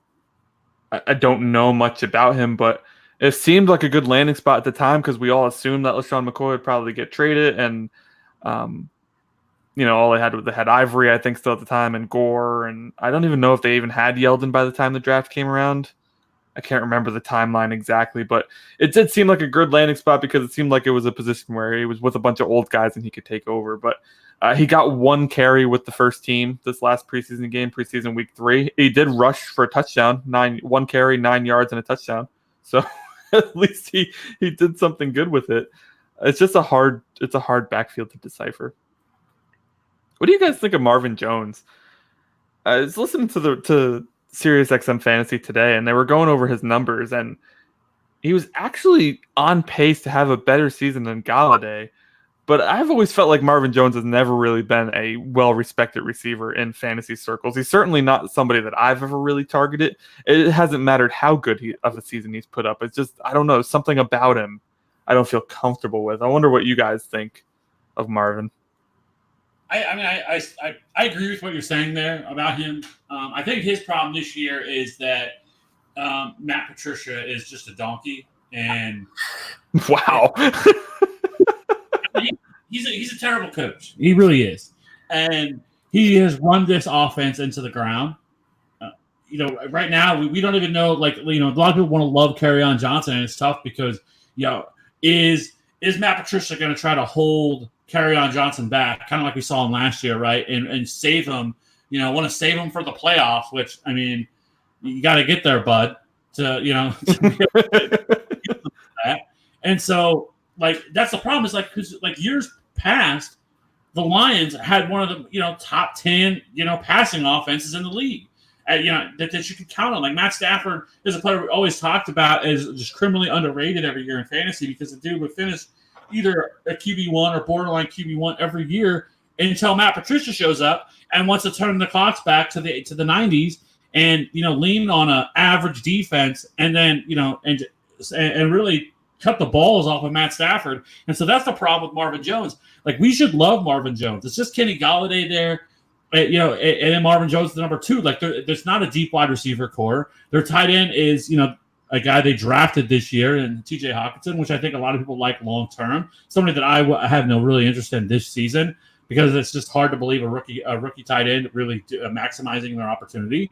I don't know much about him, but it seemed like a good landing spot at the time because we all assumed that LaShawn McCoy would probably get traded, and all they had Ivory, I think, still at the time, and Gore, and I don't even know if they even had Yeldon by the time the draft came around. I can't remember the timeline exactly, but it did seem like a good landing spot because it seemed like it was a position where he was with a bunch of old guys and he could take over. But he got 1 carry with the first team this last preseason game, preseason week 3. He did rush for a touchdown, 1 carry, 9 yards, and a touchdown. So at least he did something good with it. It's just a hard backfield to decipher. What do you guys think of Marvin Jones? I was listening to SiriusXM Fantasy today, and they were going over his numbers, and he was actually on pace to have a better season than Galladay. But I've always felt like Marvin Jones has never really been a well-respected receiver in fantasy circles. He's certainly not somebody that I've ever really targeted. It hasn't mattered how good of a season he's put up. It's just, I don't know, something about him I don't feel comfortable with. I wonder what you guys think of Marvin. I agree with what you're saying there about him. I think his problem this year is that Matt Patricia is just a donkey, and wow, he's a terrible coach. He really is, and he has run this offense into the ground. Right now we don't even know. A lot of people want to love Kerryon Johnson, and it's tough because is Matt Patricia going to try to hold Kerryon Johnson back, kind of like we saw him last year, right? And save him, want to save him for the playoffs, which, I mean, you got to get there, bud, to that. And so, that's the problem is, because, years past, the Lions had one of the, top 10, passing offenses in the league, that you could count on. Like, Matt Stafford is a player we always talked about as just criminally underrated every year in fantasy because the dude would finish either a QB1 or borderline QB1 every year until Matt Patricia shows up and wants to turn the clocks back to the 90s and lean on an average defense and then and really cut the balls off of Matt Stafford. And so that's the problem with Marvin Jones. We should love Marvin Jones. It's just Kenny Galladay there, and then Marvin Jones is the number 2. There's not a deep wide receiver core. Their tight end is a guy they drafted this year in T.J. Hockenson, which I think a lot of people like long-term. Somebody that I have no really interest in this season because it's just hard to believe a rookie tight end really maximizing their opportunity.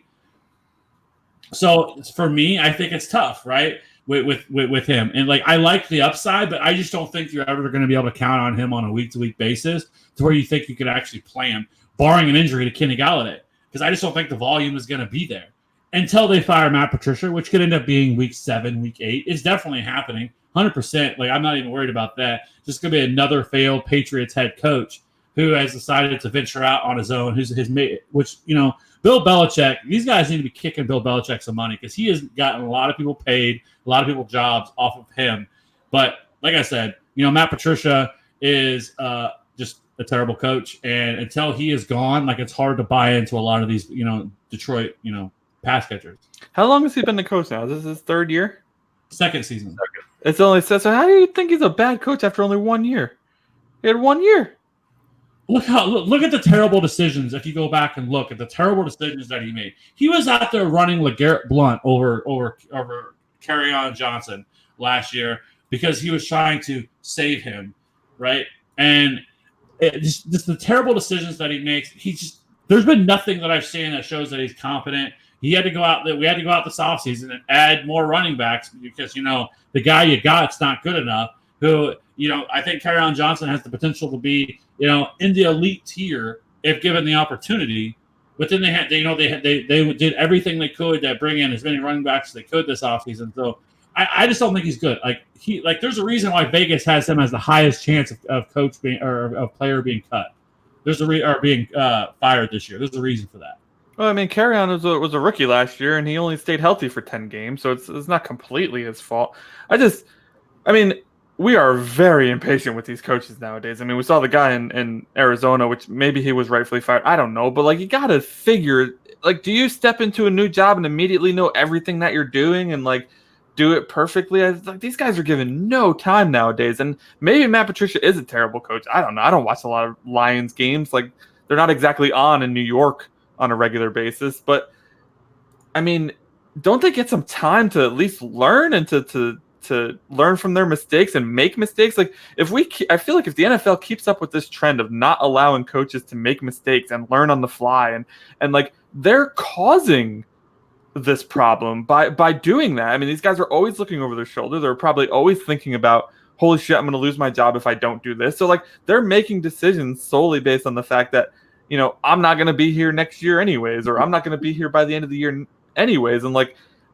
So for me, I think it's tough, right, with him. And I like the upside, but I just don't think you're ever going to be able to count on him on a week-to-week basis to where you think you could actually play him, barring an injury to Kenny Galladay, because I just don't think the volume is going to be there. Until they fire Matt Patricia, which could end up being week 7, week 8. It's definitely happening, 100%. I'm not even worried about that. Just going to be another failed Patriots head coach who has decided to venture out on his own, who's which, Bill Belichick, these guys need to be kicking Bill Belichick some money because he has gotten a lot of people paid, a lot of people jobs off of him. But like I said, Matt Patricia is just a terrible coach. And until he is gone, it's hard to buy into a lot of these, Detroit, pass catchers. How long has he been the coach now? Is this his 3rd year? 2nd season. It's only so. How do you think he's a bad coach after only 1 year? He had 1 year. Look at the terrible decisions. If you go back and look at the terrible decisions that he made, he was out there running LeGarrette Blount over Kerryon Johnson last year because he was trying to save him, right? And just the terrible decisions that he makes. There's been nothing that I've seen that shows that he's competent. he had to go out. We had to go out this offseason and add more running backs because the guy you got's not good enough. Who I think Kerryon Johnson has the potential to be in the elite tier if given the opportunity. But then they did everything they could to bring in as many running backs as they could this offseason. So I just don't think he's good. There's a reason why Vegas has him as the highest chance of coach being or of player being cut. Being fired this year. There's a reason for that. Well, I mean, Kerryon was a rookie last year, and he only stayed healthy for 10 games, so it's not completely his fault. We are very impatient with these coaches nowadays. I mean, we saw the guy in Arizona, which maybe he was rightfully fired. I don't know, but you got to figure, do you step into a new job and immediately know everything that you're doing and do it perfectly? These guys are given no time nowadays, and maybe Matt Patricia is a terrible coach. I don't know. I don't watch a lot of Lions games. They're not exactly on in New York on a regular basis, but I mean, don't they get some time to at least learn and to learn from their mistakes and make mistakes? I feel like if the NFL keeps up with this trend of not allowing coaches to make mistakes and learn on the fly and they're causing this problem by doing that. I mean, these guys are always looking over their shoulder. They're probably always thinking about, holy shit, I'm going to lose my job if I don't do this. So they're making decisions solely based on the fact that, I'm not going to be here next year anyways, or I'm not going to be here by the end of the year anyways. And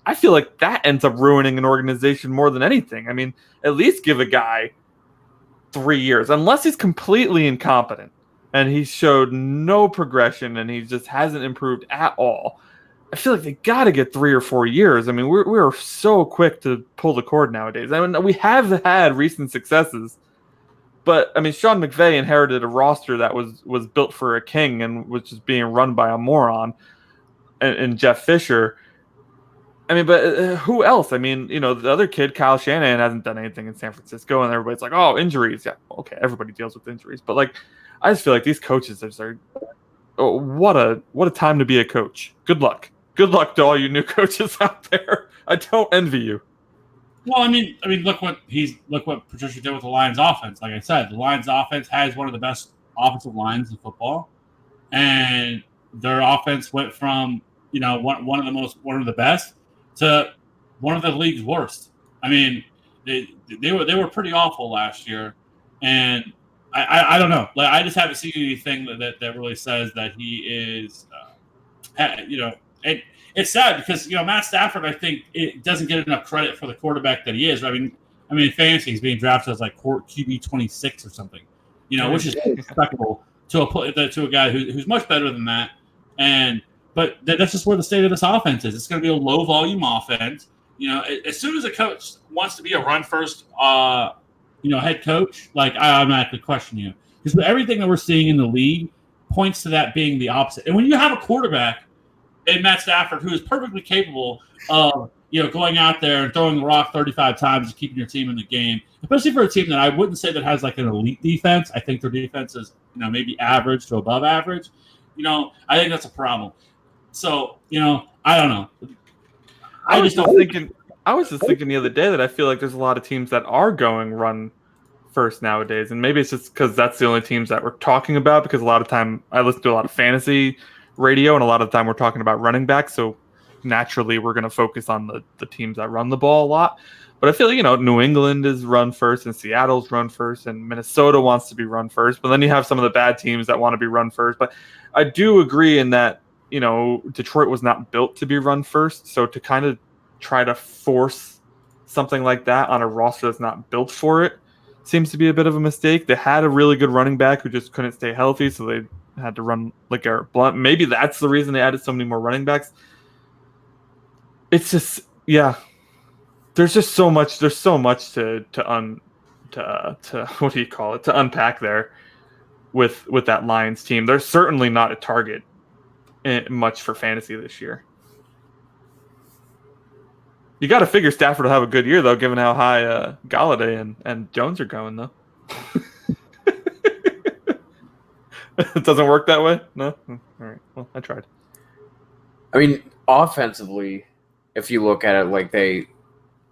I feel like that ends up ruining an organization more than anything. I mean, at least give a guy 3 years, unless he's completely incompetent and he showed no progression and he just hasn't improved at all. I feel like they got to get 3 or 4 years. I mean, we're so quick to pull the cord nowadays. I mean, we have had recent successes, but I mean, Sean McVay inherited a roster that was built for a king and was just being run by a moron and Jeff Fisher. I mean, but who else? I mean, the other kid, Kyle Shanahan, hasn't done anything in San Francisco, and everybody's like, oh, injuries. Yeah, okay, everybody deals with injuries. But, I just feel like these coaches are what a time to be a coach. Good luck. Good luck to all you new coaches out there. I don't envy you. Well, I mean, look what Patricia did with the Lions offense. Like I said, the Lions offense has one of the best offensive lines in football, and their offense went from one of the best to one of the league's worst. I mean, they were pretty awful last year, and I don't know. I just haven't seen anything that really says that he is, It's sad because Matt Stafford, I think, it doesn't get enough credit for the quarterback that he is. I mean, in fantasy, he's being drafted as QB 26 or something, which is respectable to a guy who's much better than that. But that's just where the state of this offense is. It's going to be a low volume offense. As soon as a coach wants to be a run first, head coach, I automatically question you because everything that we're seeing in the league points to that being the opposite. And when you have a quarterback in Matt Stafford who is perfectly capable of going out there and throwing the rock 35 times and keeping your team in the game, especially for a team that I wouldn't say that has an elite defense. I think their defense is maybe average to above average. I think that's a problem. So I don't know. I was just thinking the other day that I feel like there's a lot of teams that are going run first nowadays, and maybe it's just because that's the only teams that we're talking about. Because a lot of time I listen to a lot of fantasy radio, and a lot of the time we're talking about running backs, so naturally we're going to focus on the teams that run the ball a lot. But I feel New England is run first, and Seattle's run first, and Minnesota wants to be run first. But then you have some of the bad teams that want to be run first. But I do agree in that Detroit was not built to be run first, so to kind of try to force something like that on a roster that's not built for it seems to be a bit of a mistake. They had a really good running back who just couldn't stay healthy, so they had to run LeGarrette Blount. Maybe that's the reason they added so many more running backs. It's just, there's just so much. There's so much to what do you call it, to unpack there with that Lions team. They're certainly not a target much for fantasy this year. You got to figure Stafford will have a good year, though, given how high Galladay and Jones are going, though. It doesn't work that way? No? All right. Well, I tried. I mean, offensively, if you look at it,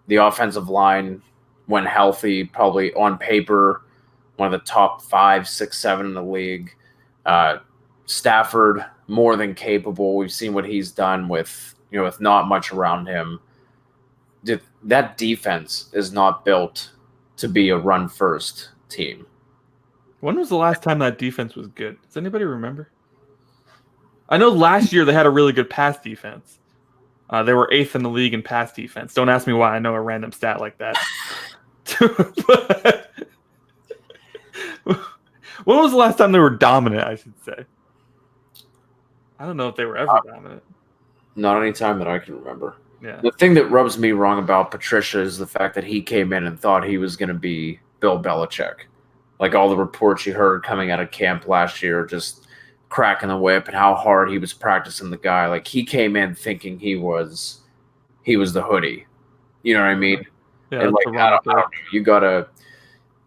the offensive line, when healthy, probably on paper, one of the top 5, 6, 7 in the league. Stafford, more than capable. We've seen what he's done with with not much around him, that defense is not built to be a run-first team. When was the last time that defense was good? Does anybody remember? I know last year they had a really good pass defense. They were 8th in the league in pass defense. Don't ask me why I know a random stat like that. But when was the last time they were dominant, I should say? I don't know if they were ever dominant. Not any time that I can remember. Yeah. The thing that rubs me wrong about Patricia is the fact that he came in and thought he was going to be Bill Belichick. Like all the reports you heard coming out of camp last year, just cracking the whip and how hard he was practicing the guy. Like he came in thinking he was the hoodie. You know what I mean? Yeah, and like I don't know. You gotta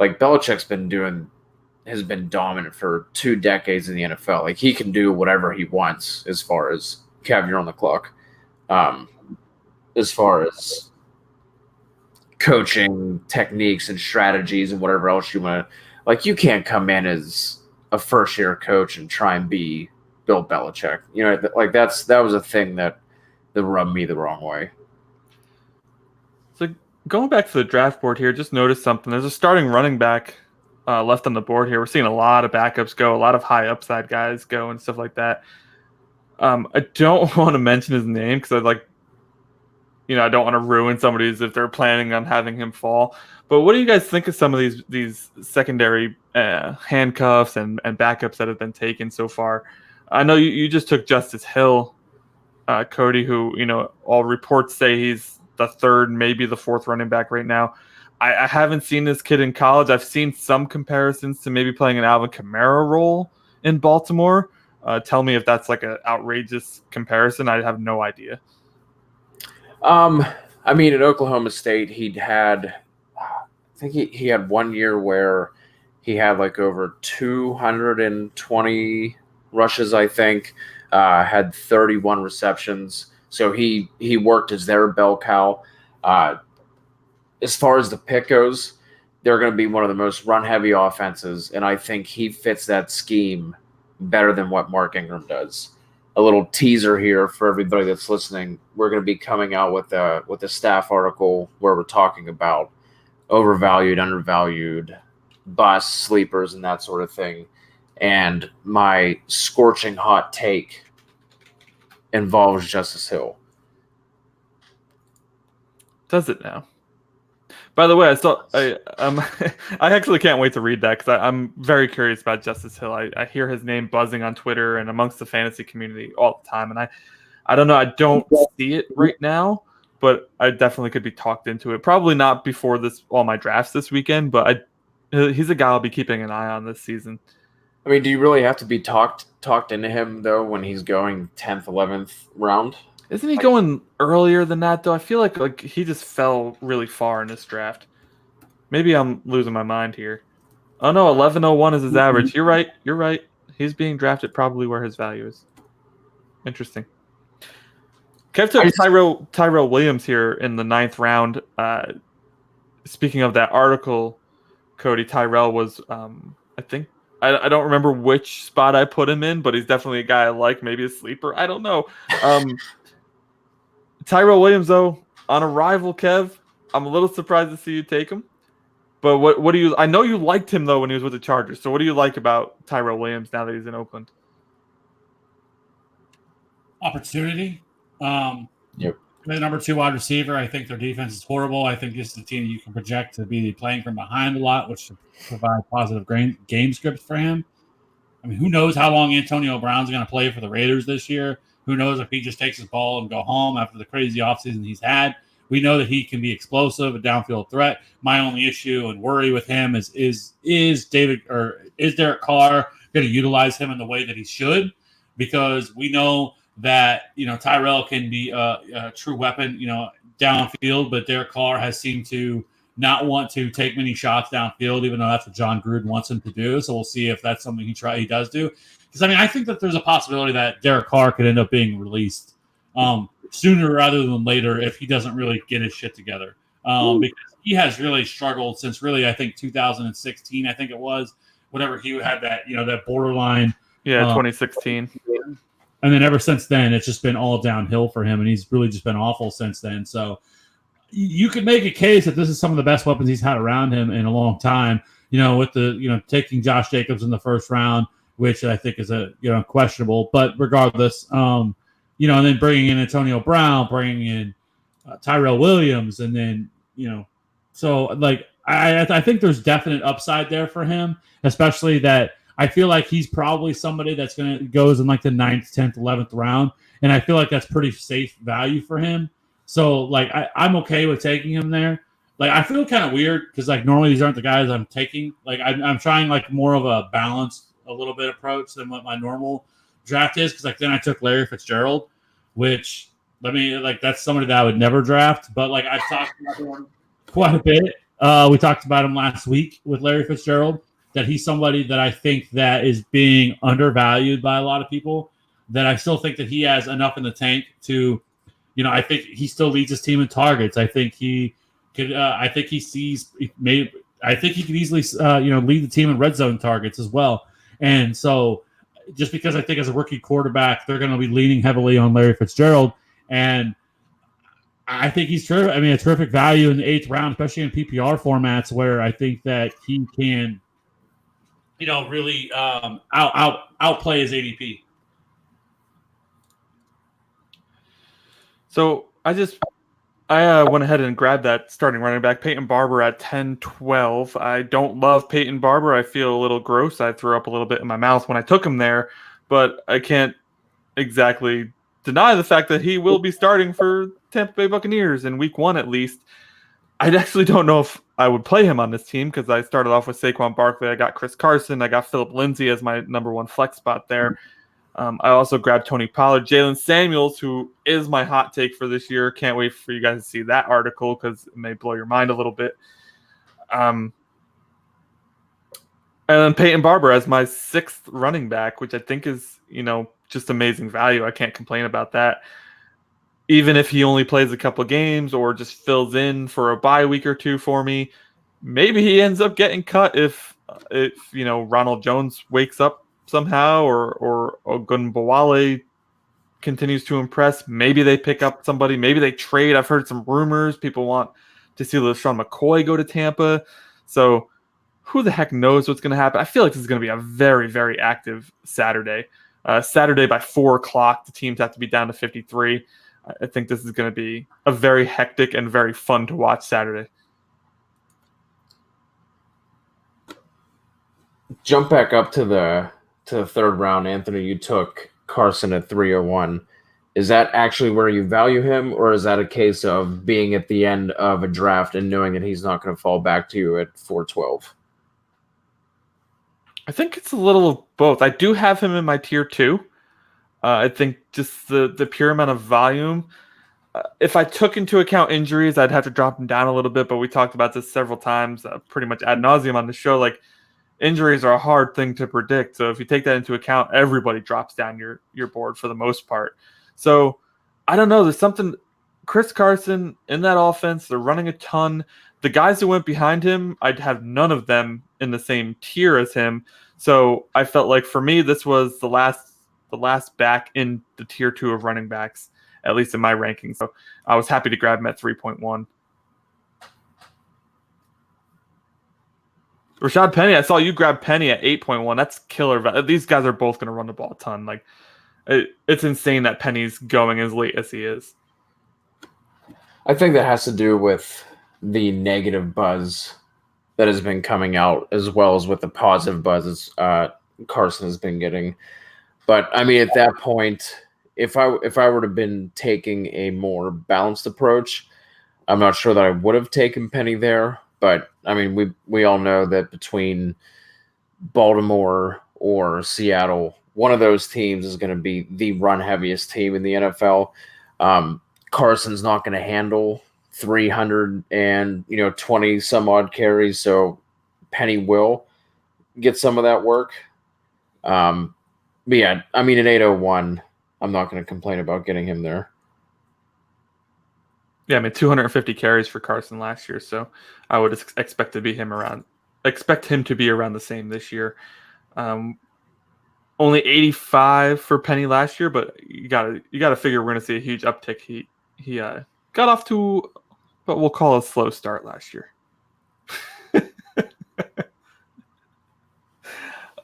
like Belichick's has been dominant for 2 decades in the NFL. Like he can do whatever he wants as far as Kev, you're on the clock. As far as coaching techniques and strategies and whatever else you want to, like you can't come in as a first-year coach and try and be Bill Belichick. Like that was a thing that rubbed me the wrong way. So going back to the draft board here, just noticed something. There's a starting running back left on the board here. We're seeing a lot of backups go, a lot of high upside guys go, and stuff like that. I don't want to mention his name because I don't want to ruin somebody's if they're planning on having him fall. But what do you guys think of some of these secondary handcuffs and backups that have been taken so far? I know you just took Justice Hill, Cody, who all reports say he's the 3rd, maybe the 4th running back right now. I haven't seen this kid in college. I've seen some comparisons to maybe playing an Alvin Kamara role in Baltimore. Tell me if that's like an outrageous comparison. I have no idea. I mean, at Oklahoma State, I think he had 1 year where he had like over 220 rushes, I think, had 31 receptions. So he worked as their bell cow. As far as the pick goes, they're going to be one of the most run-heavy offenses, and I think he fits that scheme better than what Mark Ingram does. A little teaser here for everybody that's listening. We're going to be coming out with a staff article where we're talking about overvalued, undervalued, busts, sleepers, and that sort of thing. And my scorching hot take involves Justice Hill. Does it now? By the way, I actually can't wait to read that because I'm very curious about Justice Hill. I hear his name buzzing on Twitter and amongst the fantasy community all the time, and I don't know. I don't see it right now, but I definitely could be talked into it. Probably not before all my drafts this weekend, but he's a guy I'll be keeping an eye on this season. I mean, do you really have to be talked into him though when he's going 10th, 11th round? Isn't he going earlier than that, though? I feel like he just fell really far in this draft. Maybe I'm losing my mind here. Oh, no, 1101 is his average. You're right. He's being drafted probably where his value is. Interesting. Kev took Tyrell Williams here in the 9th round. Speaking of that article, Cody, Tyrell was, I think, I don't remember which spot I put him in, but he's definitely a guy I like, maybe a sleeper. I don't know. Tyrell Williams, though, on arrival, Kev, I'm a little surprised to see you take him. But what do you? I know you liked him though when he was with the Chargers. So what do you like about Tyrell Williams now that he's in Oakland? Opportunity. Yep. The number 2 wide receiver. I think their defense is horrible. I think this is a team you can project to be playing from behind a lot, which should provide positive game scripts for him. I mean, who knows how long Antonio Brown's going to play for the Raiders this year? Who knows if he just takes his ball and go home after the crazy offseason he's had? We know that he can be explosive, a downfield threat. My only issue and worry with him is Derek Carr going to utilize him in the way that he should? Because we know that Tyrell can be a true weapon, downfield, but Derek Carr has seemed to not want to take many shots downfield, even though that's what John Gruden wants him to do. So we'll see if that's something he does do. Because I think that there's a possibility that Derek Carr could end up being released sooner rather than later if he doesn't really get his shit together. Because he has really struggled since really, I think 2016, I think it was, whenever he had that, that borderline. Yeah, 2016. And then ever since then, it's just been all downhill for him, and he's really just been awful since then. So you could make a case that this is some of the best weapons he's had around him in a long time. With the taking Josh Jacobs in the first round, which I think is questionable, but regardless, and then bringing in Antonio Brown, bringing in Tyrell Williams, and then so like I think there's definite upside there for him, especially that I feel like he's probably somebody that's going to goes in like the 9th, 10th, 11th round. And I feel like that's pretty safe value for him. So like, I'm okay with taking him there. Like, I feel kind of weird because like normally these aren't the guys I'm taking. Like I'm trying like more of a balanced, a little bit approach than what my normal draft is. Cause like then I took Larry Fitzgerald, which that's somebody that I would never draft, but like I've talked about him quite a bit. We talked about him last week with Larry Fitzgerald, that he's somebody that I think that is being undervalued by a lot of people, that I still think that he has enough in the tank to, I think he still leads his team in targets. I think he could, I think he could easily, lead the team in red zone targets as well. And so just because I think as a rookie quarterback, they're going to be leaning heavily on Larry Fitzgerald. And I think he's terrific. I mean, a terrific value in the 8th round, especially in PPR formats where I think that he can, really outplay his ADP. So I went ahead and grabbed that starting running back, Peyton Barber at 10-12. I don't love Peyton Barber. I feel a little gross. I threw up a little bit in my mouth when I took him there, but I can't exactly deny the fact that he will be starting for Tampa Bay Buccaneers in week 1 at least. I actually don't know if I would play him on this team because I started off with Saquon Barkley. I got Chris Carson. I got Phillip Lindsay as my number 1 flex spot there. I also grabbed Tony Pollard, Jalen Samuels, who is my hot take for this year. Can't wait for you guys to see that article because it may blow your mind a little bit. And then Peyton Barber as my 6th running back, which I think is, just amazing value. I can't complain about that. Even if he only plays a couple of games or just fills in for a bye week or 2 for me, maybe he ends up getting cut if Ronald Jones wakes up somehow or Ogunbowale continues to impress. Maybe they pick up somebody. Maybe they trade. I've heard some rumors. People want to see LeSean McCoy go to Tampa. So who the heck knows what's going to happen? I feel like this is going to be a very, very active Saturday. Saturday by 4 o'clock, the teams have to be down to 53. I think this is going to be a very hectic and very fun to watch Saturday. Jump back up to the 3rd round, Anthony. You took Carson at 301. Is that actually where you value him, or is that a case of being at the end of a draft and knowing that he's not going to fall back to you at 412? I think it's a little of both. I do have him in my tier 2. I think just the pure amount of volume. If I took into account injuries, I'd have to drop him down a little bit, but we talked about this several times, pretty much ad nauseum on the show. Like, injuries are a hard thing to predict. So if you take that into account, everybody drops down your board for the most part. So I don't know. There's something. Chris Carson in that offense, they're running a ton. The guys who went behind him, I'd have none of them in the same tier as him. So I felt like for me, this was the last back in the tier 2 of running backs, at least in my rankings. So I was happy to grab him at 3.1. Rashad Penny, I saw you grab Penny at 8.1. That's killer. These guys are both going to run the ball a ton. Like, it's insane that Penny's going as late as he is. I think that has to do with the negative buzz that has been coming out, as well as with the positive buzz Carson has been getting. But I mean, at that point, if I were to have been taking a more balanced approach, I'm not sure that I would have taken Penny there. But I mean, we all know that between Baltimore or Seattle, one of those teams is going to be the run heaviest team in the NFL. Carson's not going to handle 320 some odd carries, so Penny will get some of that work. But yeah, I mean, at 801, I'm not going to complain about getting him there. Yeah, I mean, 250 carries for Carson last year, so I would expect him to be around the same this year. only 85 for Penny last year, but you gotta figure we're gonna see a huge uptick. He got off to what we'll call a slow start last year.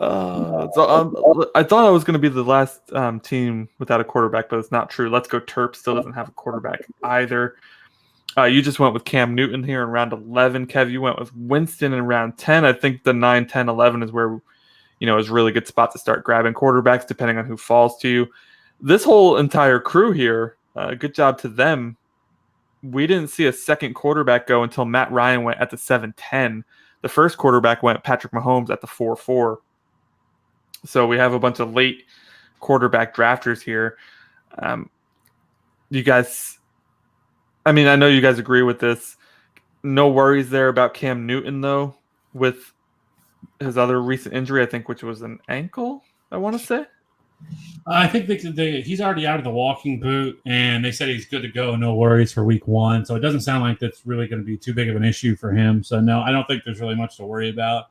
I thought I was going to be the last team without a quarterback, but it's not true. Let's Go Terp still doesn't have a quarterback either. You just went with Cam Newton here in round 11. Kev, you went with Winston in round 10. I think the 9, 10, 11 is where, is a really good spot to start grabbing quarterbacks, depending on who falls to you. This whole entire crew here, good job to them. We didn't see a second quarterback go until Matt Ryan went at the 7-10. The first quarterback went Patrick Mahomes at the 4-4. So we have a bunch of late quarterback drafters here. You guys, I know you guys agree with this. No worries there about Cam Newton, though, with his other recent injury, I think, which was an ankle, I want to say. I think he's already out of the walking boot, and they said he's good to go. No worries for week 1. So it doesn't sound like that's really going to be too big of an issue for him. So, no, I don't think there's really much to worry about.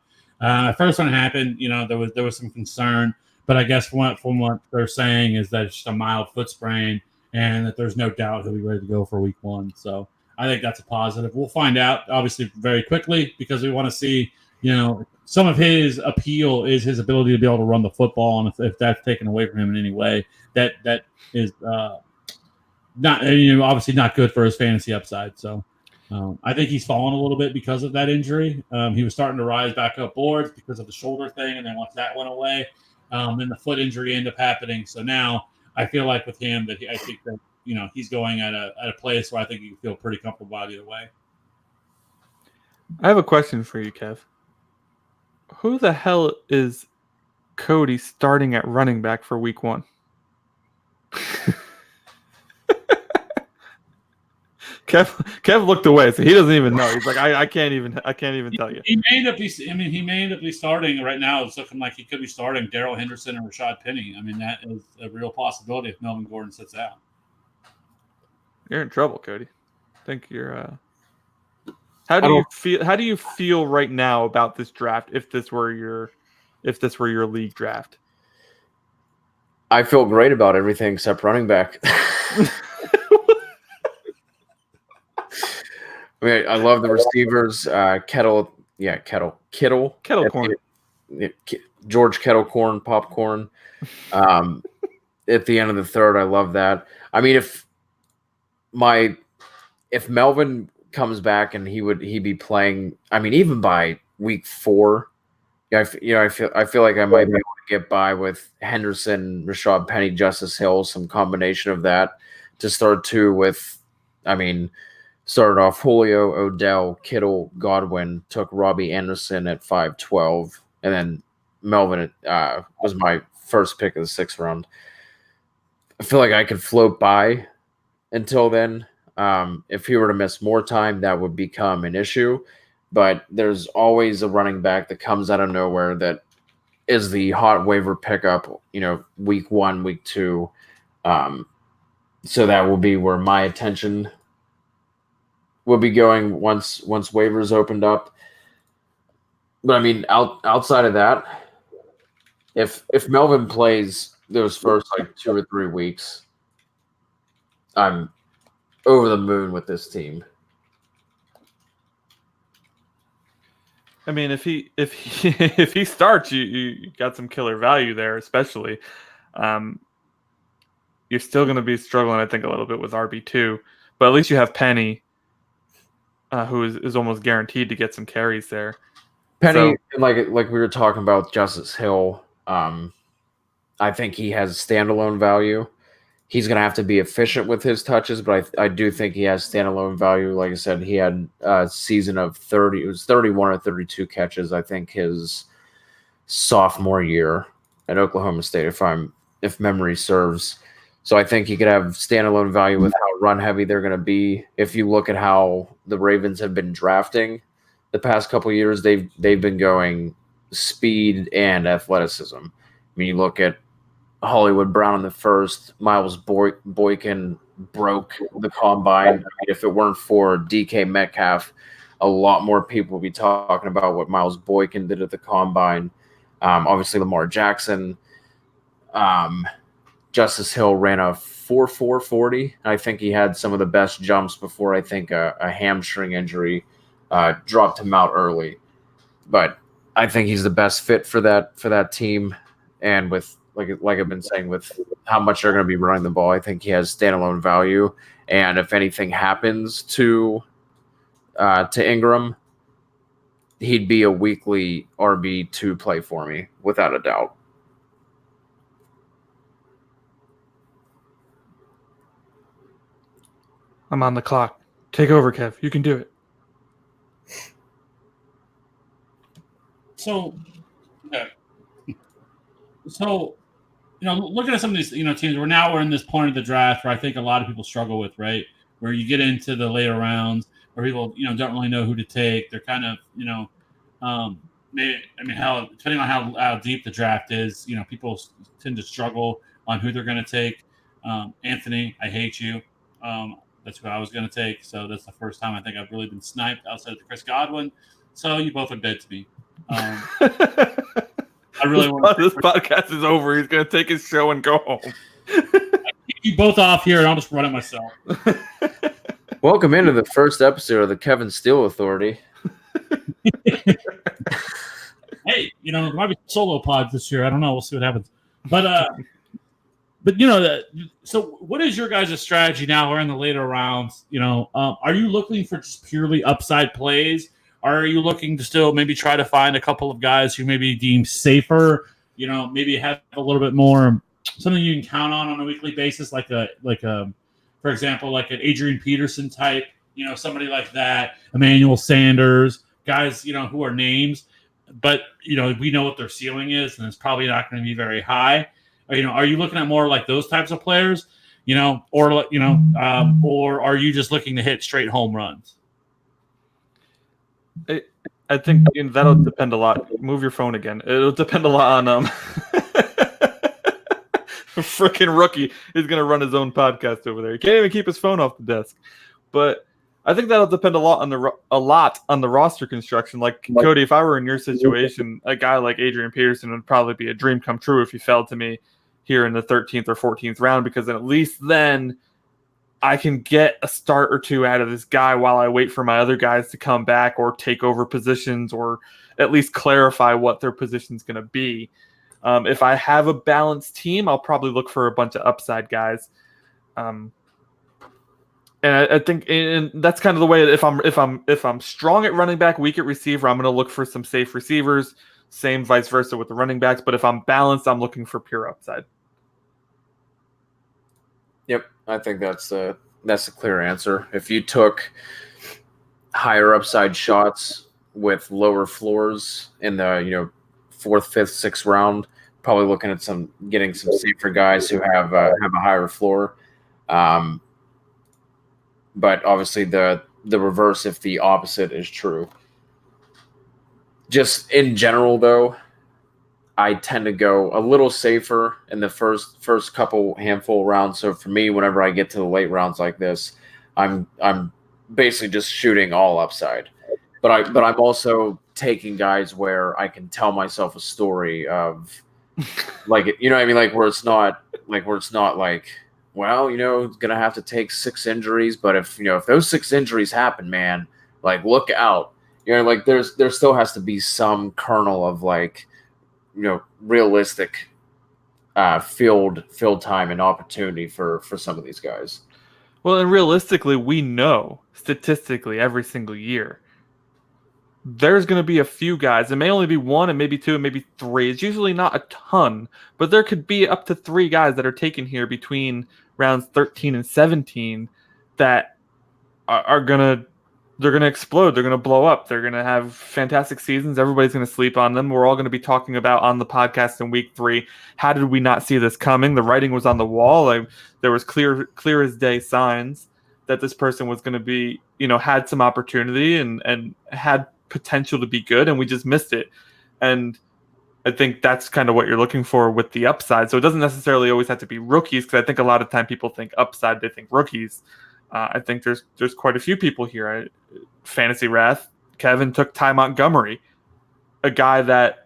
First when it happened, there was some concern, but I guess from what they're saying is that it's just a mild foot sprain and that there's no doubt he'll be ready to go for week 1. So I think that's a positive. We'll find out obviously very quickly because we want to see, some of his appeal is his ability to be able to run the football. And if that's taken away from him in any way, that is not, obviously not good for his fantasy upside. So I think he's fallen a little bit because of that injury. He was starting to rise back up boards because of the shoulder thing, and then once that went away, then the foot injury ended up happening. So now I feel like with him I think that he's going at a place where I think you can feel pretty comfortable about either way. I have a question for you, Kev. Who the hell is Cody starting at running back for week 1? Kev looked away, so he doesn't even know. He's like, I can't even tell you. He may end up be starting right now. It's looking like he could be starting Darrell Henderson or Rashad Penny. That is a real possibility if Melvin Gordon sits out. You're in trouble, Cody. I think you're. How do you feel right now about this draft? If this were your league draft, I feel great about everything except running back. I love the receivers. Kittle corn, George Kettle corn, popcorn. At the end of the third, I love that. If Melvin comes back and he'd be playing, even by week 4, I feel like I might be able to get by with Henderson, Rashad Penny, Justice Hill, some combination of that to start 2 with. Started off Julio, Odell, Kittle, Godwin, took Robbie Anderson at 5-12, and then Melvin was my first pick of the 6th round. I feel like I could float by until then. If he were to miss more time, that would become an issue. But there's always a running back that comes out of nowhere that is the hot waiver pickup, week 1, week 2. So that will be where my attention will be going once waivers opened up. But outside of that, if Melvin plays those first 2 or 3 weeks, I'm over the moon with this team. If he starts, you got some killer value there, especially. You're still going to be struggling, I think, a little bit with RB2, but at least you have Penny, who is almost guaranteed to get some carries there. Penny, like we were talking about Justice Hill, I think he has standalone value. He's going to have to be efficient with his touches, but I do think he has standalone value. Like I said, he had a season of 30. It was 31 or 32 catches, I think, his sophomore year at Oklahoma State, if memory serves. So I think he could have standalone value with how run heavy they're going to be. If you look at how the Ravens have been drafting the past couple of years, they've been going speed and athleticism. You look at Hollywood Brown in the first, Miles Boykin broke the combine. If it weren't for DK Metcalf, a lot more people would be talking about what Miles Boykin did at the combine. Obviously, Lamar Jackson. Justice Hill ran a 4.440. I think he had some of the best jumps before I think a hamstring injury dropped him out early. But I think he's the best fit for that team. And with like I've been saying, with how much they're going to be running the ball, I think he has standalone value. And if anything happens to Ingram, he'd be a weekly RB2 play for me, without a doubt. I'm on the clock. Take over, Kev. You can do it. So, okay. So, looking at some of these, teams, we're in this point of the draft where I think a lot of people struggle with, right? Where you get into the later rounds where people, don't really know who to take. They're kind of, depending on how deep the draft is, people tend to struggle on who they're going to take. Anthony, I hate you. That's who I was going to take. So that's the first time I think I've really been sniped outside of the Chris Godwin. So you both are dead to me. I really want this podcast is over. He's going to take his show and go home. Kick you both off here, and I'll just run it myself. Welcome into the first episode of the Kevin Steele Authority. Hey, there might be solo pods this year. I don't know. We'll see what happens. But so what is your guys' strategy now? We're in the later rounds. Are you looking for just purely upside plays? Or are you looking to still maybe try to find a couple of guys who maybe deem safer? Maybe have a little bit more something you can count on a weekly basis, like for example, like an Adrian Peterson type. Somebody like that, Emmanuel Sanders, guys, who are names, but we know what their ceiling is, and it's probably not going to be very high. Are you looking at more like those types of players, or are you just looking to hit straight home runs? I think that'll depend a lot. Move your phone again. It'll depend a lot on freaking rookie is going to run his own podcast over there. He can't even keep his phone off the desk. But I think that'll depend a lot on the roster construction. Like Cody, if I were in your situation, a guy like Adrian Peterson would probably be a dream come true if he fell to me here in the 13th or 14th round, because at least then I can get a start or two out of this guy while I wait for my other guys to come back or take over positions, or at least clarify what their position's going to be. If I have a balanced team, I'll probably look for a bunch of upside guys. And I think that's kind of the way. If I'm strong at running back, weak at receiver, I'm going to look for some safe receivers. Same vice versa with the running backs. But if I'm balanced, I'm looking for pure upside. Yep, I think that's a clear answer. If you took higher upside shots with lower floors in the 4th, 5th, 6th round, probably looking at getting some safer guys who have a higher floor. But obviously the reverse if the opposite is true. Just in general, though, I tend to go a little safer in the first couple handful rounds. So for me, whenever I get to the late rounds like this, I'm basically just shooting all upside. But I'm also taking guys where I can tell myself a story of like where it's not like, well, gonna have to take 6 injuries, but if those 6 injuries happen, man, like look out. There still has to be some kernel of realistic field time and opportunity for some of these guys. Well, and realistically, we know statistically every single year there's going to be a few guys. It may only be 1 and maybe 2 and maybe 3. It's usually not a ton, but there could be up to 3 guys that are taken here between rounds 13 and 17 that are going to they're going to explode. They're going to blow up. They're going to have fantastic seasons. Everybody's going to sleep on them. We're all going to be talking about on the podcast in week 3. How did we not see this coming? The writing was on the wall. There was clear as day signs that this person was going to be, had some opportunity and had potential to be good, and we just missed it. And I think that's kind of what you're looking for with the upside. So it doesn't necessarily always have to be rookies, because I think a lot of time people think upside, they think rookies. I think there's quite a few people here. Fantasy Wrath, Kevin took Ty Montgomery, a guy that,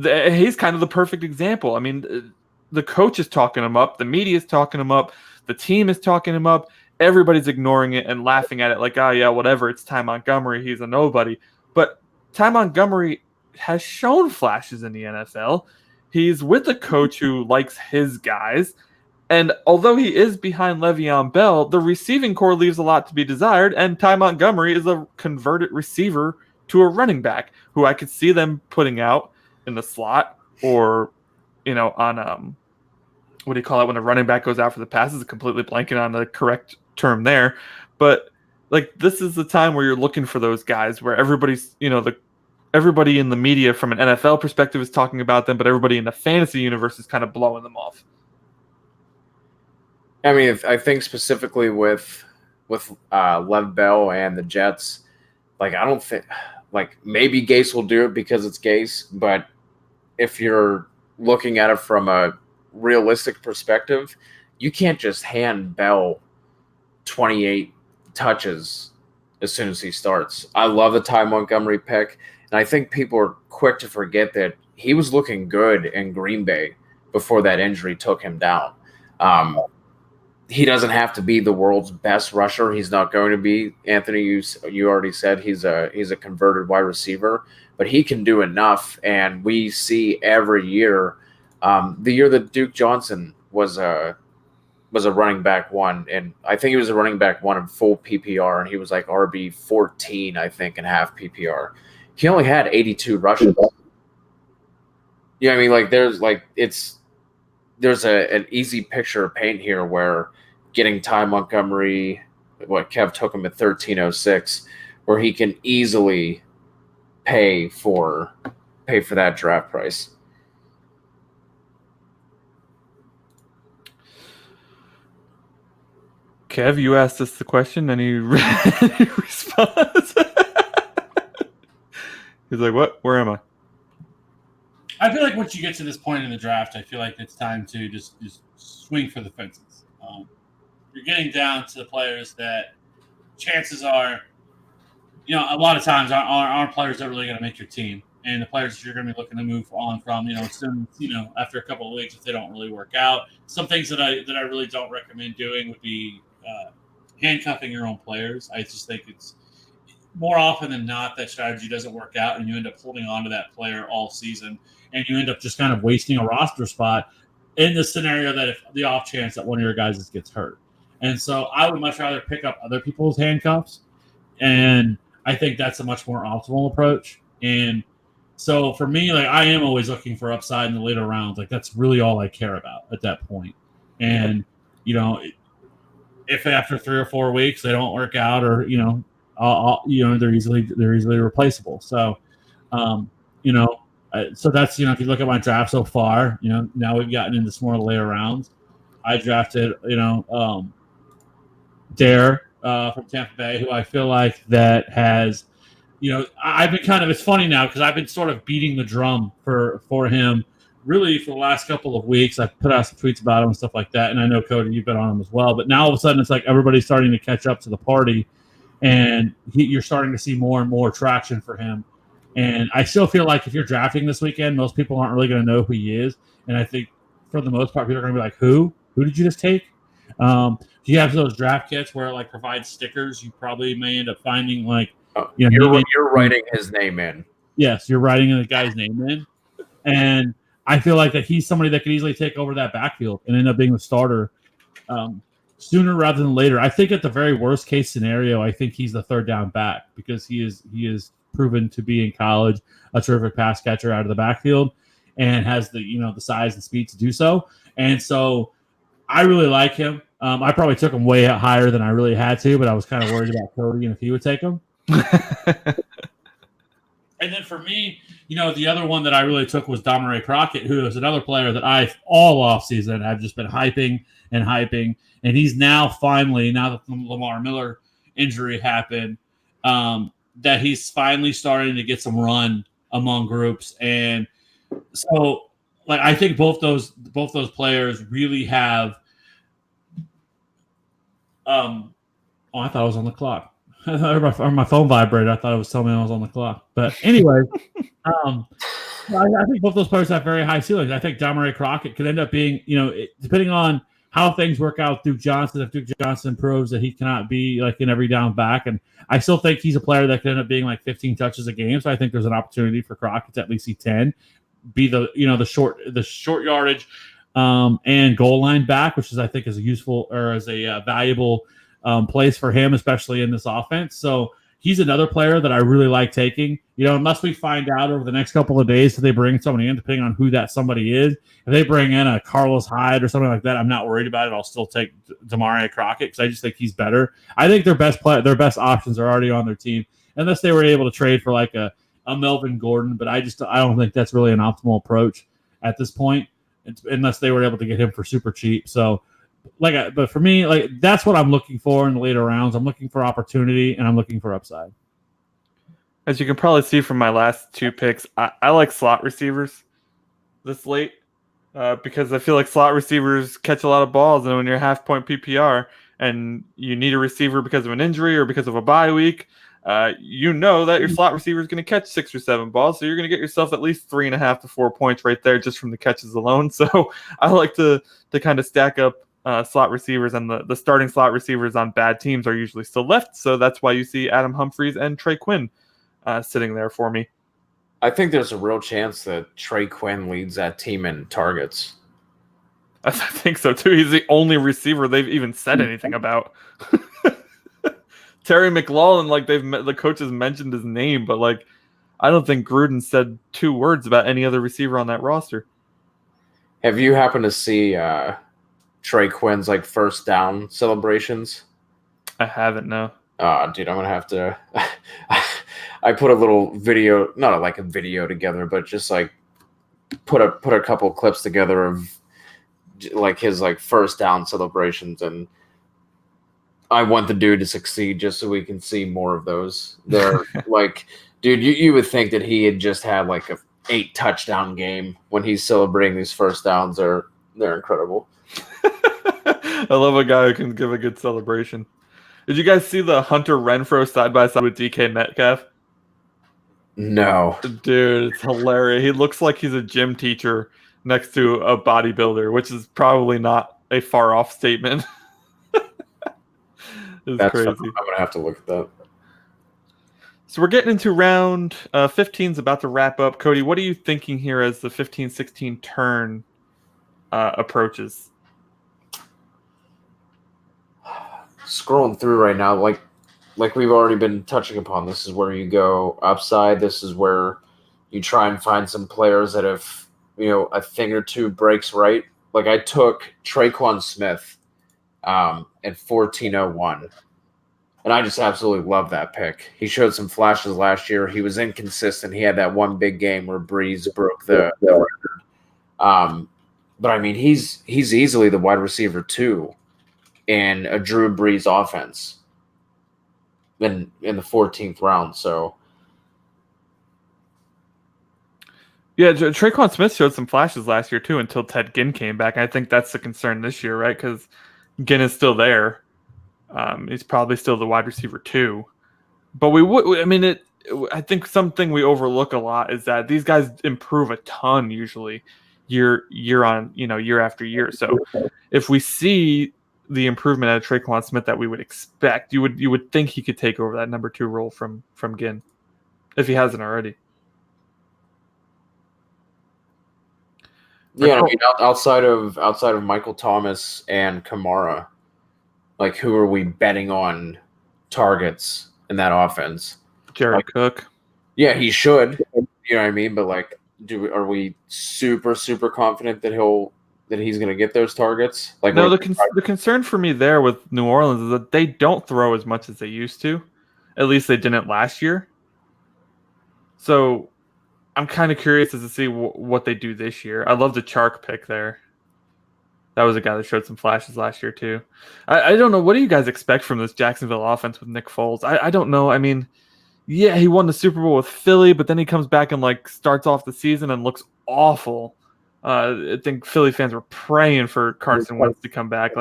he's kind of the perfect example. I mean, the coach is talking him up, the media is talking him up, the team is talking him up. Everybody's ignoring it and laughing at it like, oh yeah, whatever. It's Ty Montgomery. He's a nobody. But Ty Montgomery has shown flashes in the NFL. He's with a coach who likes his guys. And although he is behind Le'Veon Bell, the receiving core leaves a lot to be desired. And Ty Montgomery is a converted receiver to a running back who I could see them putting out in the slot or, on what do you call it when a running back goes out for the passes? Completely blanking on the correct term there. But like this is the time where you're looking for those guys where everybody's, everybody in the media from an NFL perspective is talking about them, but everybody in the fantasy universe is kind of blowing them off. I mean, I think specifically with Lev Bell and the Jets, like I don't think like maybe Gase will do it because it's Gase, but if you're looking at it from a realistic perspective, you can't just hand Bell 28 touches as soon as he starts. I love the Ty Montgomery pick, and I think people are quick to forget that he was looking good in Green Bay before that injury took him down. He doesn't have to be the world's best rusher. He's not going to be. Anthony, you already said he's a converted wide receiver, but he can do enough. And we see every year, the year that Duke Johnson was a running back one, and I think he was a running back one in full PPR, and he was like RB 14, I think, in half PPR. He only had 82 rushes. Yeah, I mean, like there's an easy picture of paint here where getting Ty Montgomery, what Kev took him at 1306, where he can easily pay for that draft price. Kev, you asked us the question. Any response? He's like, what? Where am I? I feel like once you get to this point in the draft, I feel like it's time to just swing for the fences. You're getting down to the players that chances are, a lot of times aren't players that are really going to make your team. And the players that you're going to be looking to move on from, soon, after a couple of weeks if they don't really work out. Some things that I really don't recommend doing would be handcuffing your own players. I just think it's more often than not that strategy doesn't work out, and you end up holding on to that player all season, and you end up just kind of wasting a roster spot in the scenario that if the off chance that one of your guys gets hurt. And so I would much rather pick up other people's handcuffs, and I think that's a much more optimal approach. And so for me, like I am always looking for upside in the later rounds. Like that's really all I care about at that point. And if after 3 or 4 weeks they don't work out, or they're easily replaceable. So, so that's if you look at my draft so far, now we've gotten into some more later rounds. I drafted Dare from Tampa Bay, who I feel like that has, I've been it's funny now because I've been sort of beating the drum for him really for the last couple of weeks. I put out some tweets about him and stuff like that, and I know Cody, you've been on him as well. But now all of a sudden, it's like everybody's starting to catch up to the party, and you're starting to see more and more traction for him. And I still feel like if you're drafting this weekend, most people aren't really going to know who he is. And I think for the most part, people are going to be like, "Who? Who did you just take?" You have those draft kits where it provides stickers. You probably may end up finding you're writing his name in. Yes, you're writing the guy's name in, and I feel like that he's somebody that could easily take over that backfield and end up being the starter sooner rather than later. I think at the very worst case scenario, I think he's the third down back because he is proven to be in college a terrific pass catcher out of the backfield and has the the size and speed to do so. And so I really like him. I probably took him way higher than I really had to, but I was kind of worried about Cody and if he would take him. And then for me, the other one that I really took was Dominic Crockett, who is another player that I all offseason have just been hyping. And he's now finally, now that the Lamar Miller injury happened, that he's finally starting to get some run among groups. And so I think both those players really have I thought I was on the clock. My phone vibrated. I thought it was telling me I was on the clock. But anyway, I think both those players have very high ceilings. I think John Murray Crockett could end up being, depending on how things work out, Duke Johnson, if Duke Johnson proves that he cannot be like an every down back. And I still think he's a player that could end up being like 15 touches a game. So I think there's an opportunity for Crockett to at least see 10, be the short yardage and goal line back, which I think is a useful or as a valuable place for him, especially in this offense. So he's another player that I really like taking. Unless we find out over the next couple of days that they bring somebody in, depending on who that somebody is. If they bring in a Carlos Hyde or something like that, I'm not worried about it. I'll still take Damari Crockett because I just think he's better. I think their best options are already on their team, unless they were able to trade for like a Melvin Gordon. But I don't think that's really an optimal approach at this point, unless they were able to get him for super cheap. So. But for me, that's what I'm looking for in the later rounds. I'm looking for opportunity and I'm looking for upside. As you can probably see from my last two picks, I like slot receivers this late because I feel like slot receivers catch a lot of balls, and when you're half-point PPR and you need a receiver because of an injury or because of a bye week, that your slot receiver is going to catch 6 or 7 balls, so you're going to get yourself at least 3.5 to 4 points right there just from the catches alone. So I like to kind of stack up slot receivers, and the starting slot receivers on bad teams are usually still left. So that's why you see Adam Humphries and Trey Quinn sitting there for me. I think there's a real chance that Trey Quinn leads that team in targets. I think so too. He's the only receiver they've even said anything about. Terry McLaurin, the coaches mentioned his name, but I don't think Gruden said 2 words about any other receiver on that roster. Have you happened to see Trey Quinn's first down celebrations? I haven't, no. Dude, I'm gonna have to. I put a little video, not like a video together, but just put a couple clips together of his first down celebrations, and I want the dude to succeed just so we can see more of those. They're dude, you would think that he had just had a 8 touchdown game when he's celebrating these first downs. They're incredible. I love a guy who can give a good celebration. Did you guys see the Hunter Renfrow side by side with DK Metcalf? No. Dude, it's hilarious. He looks like he's a gym teacher next to a bodybuilder, which is probably not a far off statement. It's crazy. I'm gonna have to look at that. So we're getting into round 15 is about to wrap up. Cody, what are you thinking here as the 15-16 turn approaches? Scrolling through right now, like we've already been touching upon, this is where you go upside. This is where you try and find some players that have, a thing or two breaks right. I took Traquan Smith at 1401, and I just absolutely love that pick. He showed some flashes last year. He was inconsistent. He had that one big game where Breeze broke the record. But I mean, he's easily the wide receiver 2 in a Drew Brees offense in the 14th round. So yeah, Traquan Smith showed some flashes last year too until Ted Ginn came back. I think that's the concern this year, right? Because Ginn is still there. He's probably still the wide receiver 2. But I think something we overlook a lot is that these guys improve a ton usually year after year. So if we see the improvement out of Traquan Smith that we would expect, you would think he could take over that number 2 role from Ginn if he hasn't already. Yeah, I mean, outside of Michael Thomas and Kamara, who are we betting on targets in that offense? Jared Cook. Yeah, he should. You know what I mean? But are we super confident that he's going to get those targets? No, the concern for me there with New Orleans is that they don't throw as much as they used to. At least they didn't last year. So I'm kind of curious as to see what they do this year. I love the Chark pick there. That was a guy that showed some flashes last year too. I don't know. What do you guys expect from this Jacksonville offense with Nick Foles? I don't know. I mean, yeah, he won the Super Bowl with Philly, but then he comes back and starts off the season and looks awful. I think Philly fans were praying for Carson Wentz to come back.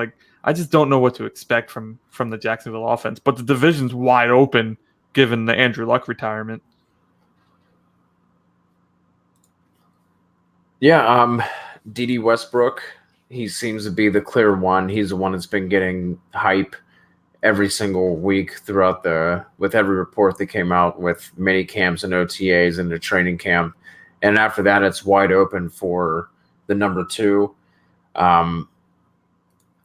I just don't know what to expect from the Jacksonville offense. But the division's wide open given the Andrew Luck retirement. Yeah, D.D. Westbrook, he seems to be the clear one. He's the one that's been getting hype every single week with every report that came out with mini camps and OTAs and the training camp. And after that, it's wide open for the number 2. I'm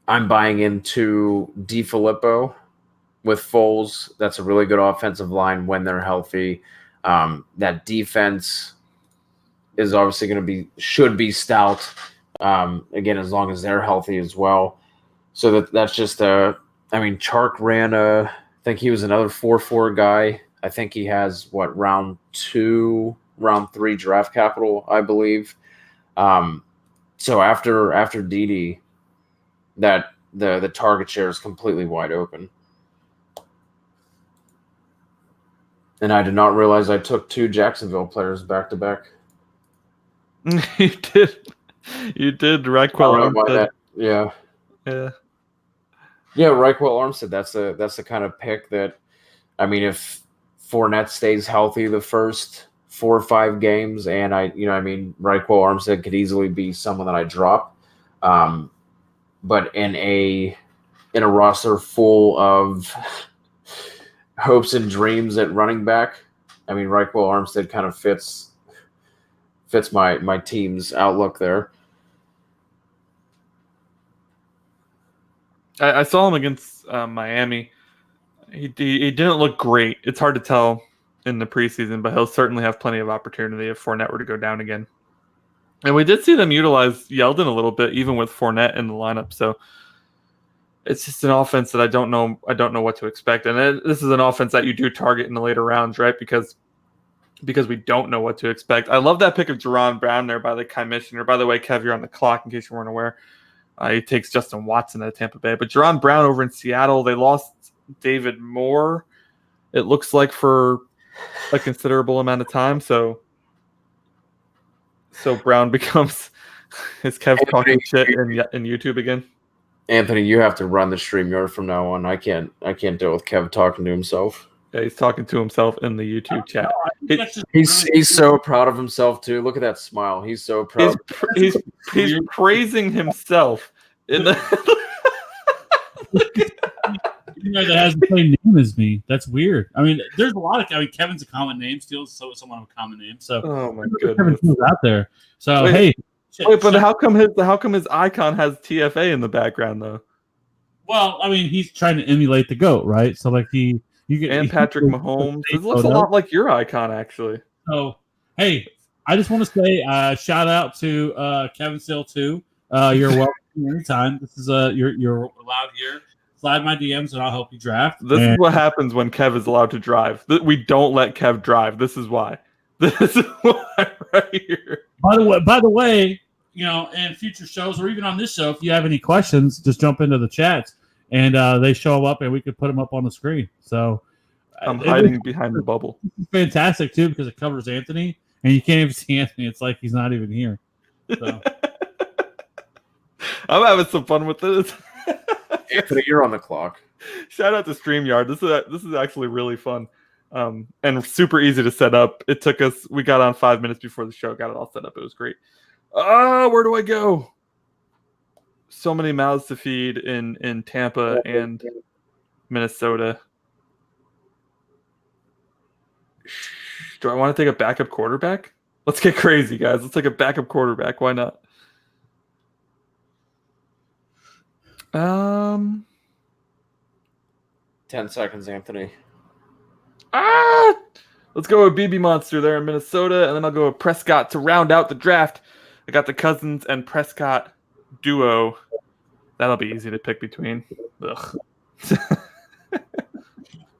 buying into DiFilippo with Foles. That's a really good offensive line when they're healthy. That defense is obviously should be stout. Again, as long as they're healthy as well. So that's just Chark ran I think he was another 4-4 guy. I think he has round 2, round 3 draft capital, I believe. So after Dede, that the target share is completely wide open. And I did not realize I took 2 Jacksonville players back to back. You did. You did. Reichwell Armstead. Yeah. Yeah. Yeah, Reichwell Armstead. That's the kind of pick that, if Fournette stays healthy the first 4 or 5 games, and Reichwell Armstead could easily be someone that I drop. But in a roster full of hopes and dreams at running back, Reichwell Armstead kind of fits my team's outlook there. I saw him against Miami. He didn't look great. It's hard to tell in the preseason, but he'll certainly have plenty of opportunity if Fournette were to go down again. And we did see them utilize Yeldon a little bit, even with Fournette in the lineup. So it's just an offense that I don't know what to expect. And this is an offense that you do target in the later rounds, right? Because we don't know what to expect. I love that pick of Jerron Brown there by the commissioner. By the way, Kev, you're on the clock in case you weren't aware. He takes Justin Watson at Tampa Bay. But Jerron Brown over in Seattle, they lost David Moore, it looks like, for a considerable amount of time. So Brown becomes is Kev talking shit in YouTube again. Anthony, you have to run the StreamYard from now on. I can't deal with Kev talking to himself. Yeah, he's talking to himself in the YouTube chat. He's so proud of himself too. Look at that smile. He's so proud. He's praising himself in the. That has the same name as me. That's weird. There's a lot of. Kevin's a common name still, so someone with a common name. So oh my goodness, Kevin's out there. So wait, but how come his icon has TFA in the background though? Well, he's trying to emulate the GOAT, right? So Patrick Mahomes. This looks a lot like your icon, actually. So, hey, I just want to say shout out to Kevin Still too. You're welcome anytime. This is you're allowed here. Slide my DMs and I'll help you draft. This is what happens when Kev is allowed to drive. We don't let Kev drive. This is why. This is why right here. By the way, in future shows or even on this show, if you have any questions, just jump into the chats. And they show up, and we could put them up on the screen. So I'm hiding behind the bubble. It's fantastic too because it covers Anthony, and you can't even see Anthony. It's like he's not even here. So I'm having some fun with this. Anthony, you're on the clock. Shout out to StreamYard. This is actually really fun, and super easy to set up. It took us. We got on 5 minutes before the show. Got it all set up. It was great. Where do I go? So many mouths to feed in Tampa and Minnesota. Do I want to take a backup quarterback? Let's get crazy, guys. Let's take a backup quarterback. Why not? 10 seconds, Anthony. Let's go with BB Monster there in Minnesota, and then I'll go with Prescott to round out the draft. I got the Cousins and Prescott duo. That'll be easy to pick between. Ugh.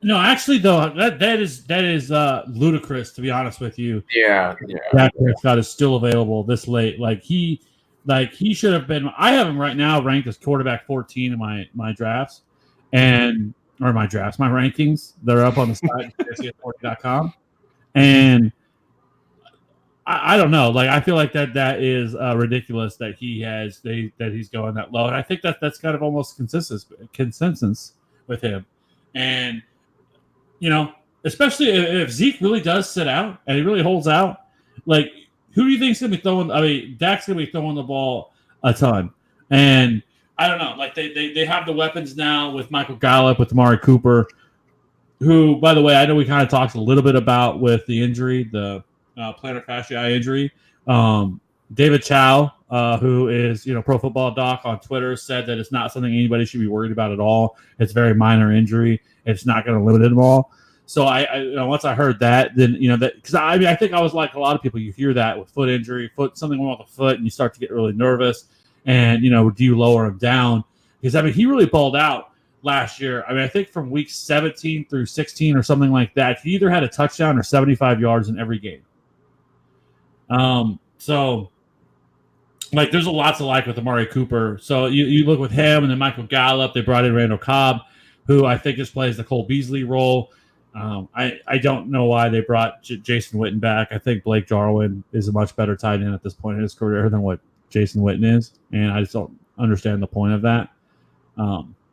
No, actually, though, that is ludicrous, to be honest with you. Yeah. Dak Prescott is still available this late. He should have been. I have him right now ranked as quarterback 14 in my drafts, my rankings. They're up on the site TFA40.com, and I don't know. I feel like that is ridiculous that he's going that low, and I think that's kind of almost consensus with him, and especially if Zeke really does sit out and he really holds out, who do you think's going to be throwing? I mean, Dak's going to be throwing the ball a ton, and I don't know. Like they have the weapons now with Michael Gallup, with Amari Cooper, who, by the way, I know we kind of talked a little bit about with the injury, the plantar fasciitis injury. David Chow, who is Pro Football Doc on Twitter, said that it's not something anybody should be worried about at all. It's a very minor injury. It's not going to limit them all. So I once I heard that, then that, because I think I was like a lot of people. You hear that with foot injury, something wrong with the foot, and you start to get really nervous. And do you lower him down? Because he really balled out last year. I think from week 17 through 16 or something like that, he either had a touchdown or 75 yards in every game. So like there's a lot to like with Amari Cooper. So you look with him and then Michael Gallup. They brought in Randall Cobb, who I think just plays the Cole Beasley role. I don't know why they brought Jason Witten back. I think Blake Jarwin is a much better tight end at this point in his career than what Jason Witten is, and I just don't understand the point of that.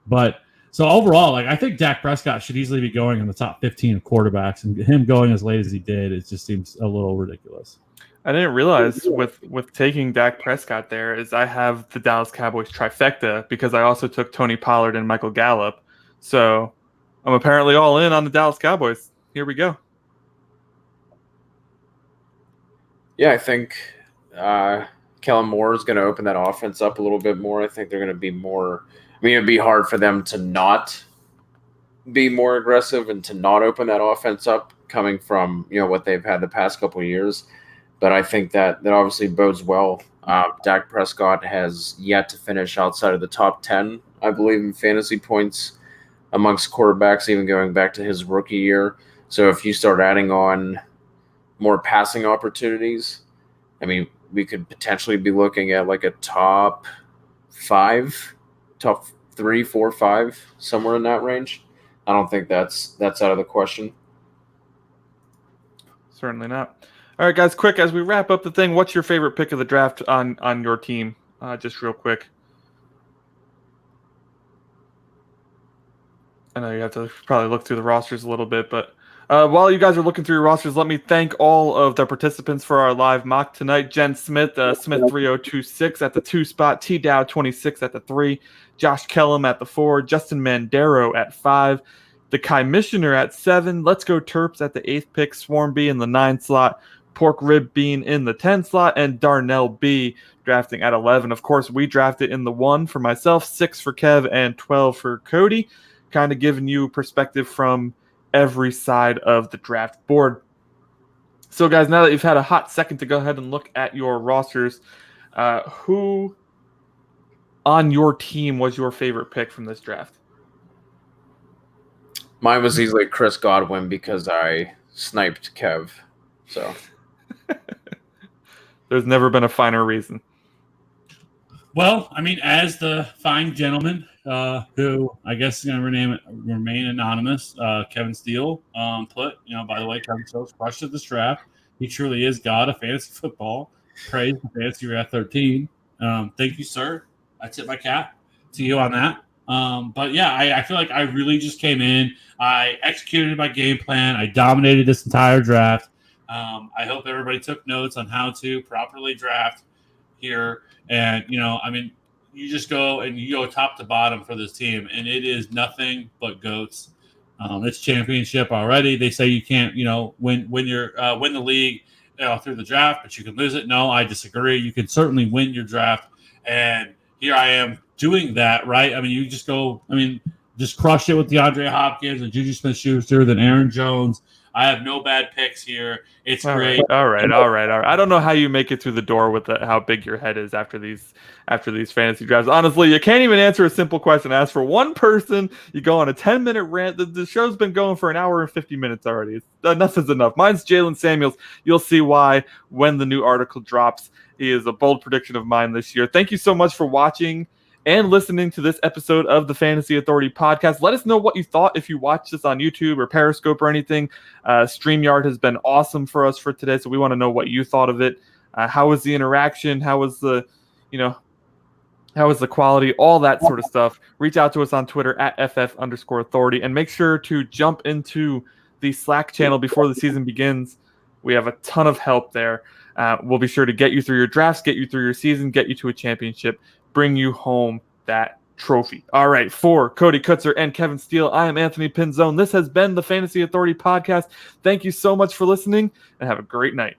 But so overall, like I think Dak Prescott should easily be going in the top 15 of quarterbacks, and him going as late as he did, it just seems a little ridiculous. I didn't realize with taking Dak Prescott there is I have the Dallas Cowboys trifecta because I also took Tony Pollard and Michael Gallup. So I'm apparently all in on the Dallas Cowboys. Here we go. Yeah, I think Kellen Moore is going to open that offense up a little bit more. I think they're going to be more – it'd be hard for them to not be more aggressive and to not open that offense up coming from, what they've had the past couple of years. But I think that obviously bodes well. Dak Prescott has yet to finish outside of the top 10, I believe, in fantasy points amongst quarterbacks, even going back to his rookie year. So if you start adding on more passing opportunities, we could potentially be looking at like a top 3, 4, 5, somewhere in that range. I don't think that's out of the question. Certainly not. All right, guys, quick, as we wrap up the thing, what's your favorite pick of the draft on your team? Just real quick. I know you have to probably look through the rosters a little bit, but while you guys are looking through your rosters, let me thank all of the participants for our live mock tonight. Jen Smith, Smith3026 at the 2 spot, T-Dow26 at the 3, Josh Kellum at the 4, Justin Mandero at 5, the Kai Missioner at 7, Let's Go Terps at the 8th pick, Swarm B in the 9 slot, Pork Rib Bean in the 10 slot, and Darnell B drafting at 11. Of course, we drafted in the 1 for myself, 6 for Kev, and 12 for Cody, kind of giving you perspective from every side of the draft board. So, guys, now that you've had a hot second to go ahead and look at your rosters, who on your team was your favorite pick from this draft? Mine was easily Chris Godwin because I sniped Kev. So there's never been a finer reason. Well, as the fine gentleman who I guess is going to remain anonymous, Kevin Steele put, by the way, Kevin Steele's crushed at this draft. He truly is God of fantasy football. Praise the fantasy at 13. Thank you, sir. I tip my cap to you on that. But yeah, I feel like I really just came in. I executed my game plan. I dominated this entire draft. I hope everybody took notes on how to properly draft here. And, you just go and you go top to bottom for this team, and it is nothing but goats. It's championship already. They say you can't, win the league through the draft, but you can lose it. No, I disagree. You can certainly win your draft. And here I am doing that, right? You just go, just crush it with DeAndre Hopkins and Juju Smith-Schuster, then Aaron Jones. I have no bad picks here. It's great. All right. I don't know how you make it through the door with how big your head is after these fantasy drafts. Honestly, you can't even answer a simple question. Ask for one person, you go on a 10-minute rant. The show's been going for an hour and 50 minutes already. Enough is enough. Mine's Jalen Samuels. You'll see why when the new article drops. He is a bold prediction of mine this year. Thank you so much for watching and listening to this episode of the Fantasy Authority podcast. Let us know what you thought if you watched this on YouTube or Periscope or anything. StreamYard has been awesome for us for today, so we want to know what you thought of it. How was the interaction? How was the quality? All that sort of stuff. Reach out to us on Twitter at @FF_authority, and make sure to jump into the Slack channel before the season begins, We have a ton of help there. We'll be sure to get you through your drafts, get you through your season, get you to a championship, bring you home that trophy. All right, for Cody Kutzer and Kevin Steele, I am Anthony Pinzone. This has been the Fantasy Authority Podcast. Thank you so much for listening, and have a great night.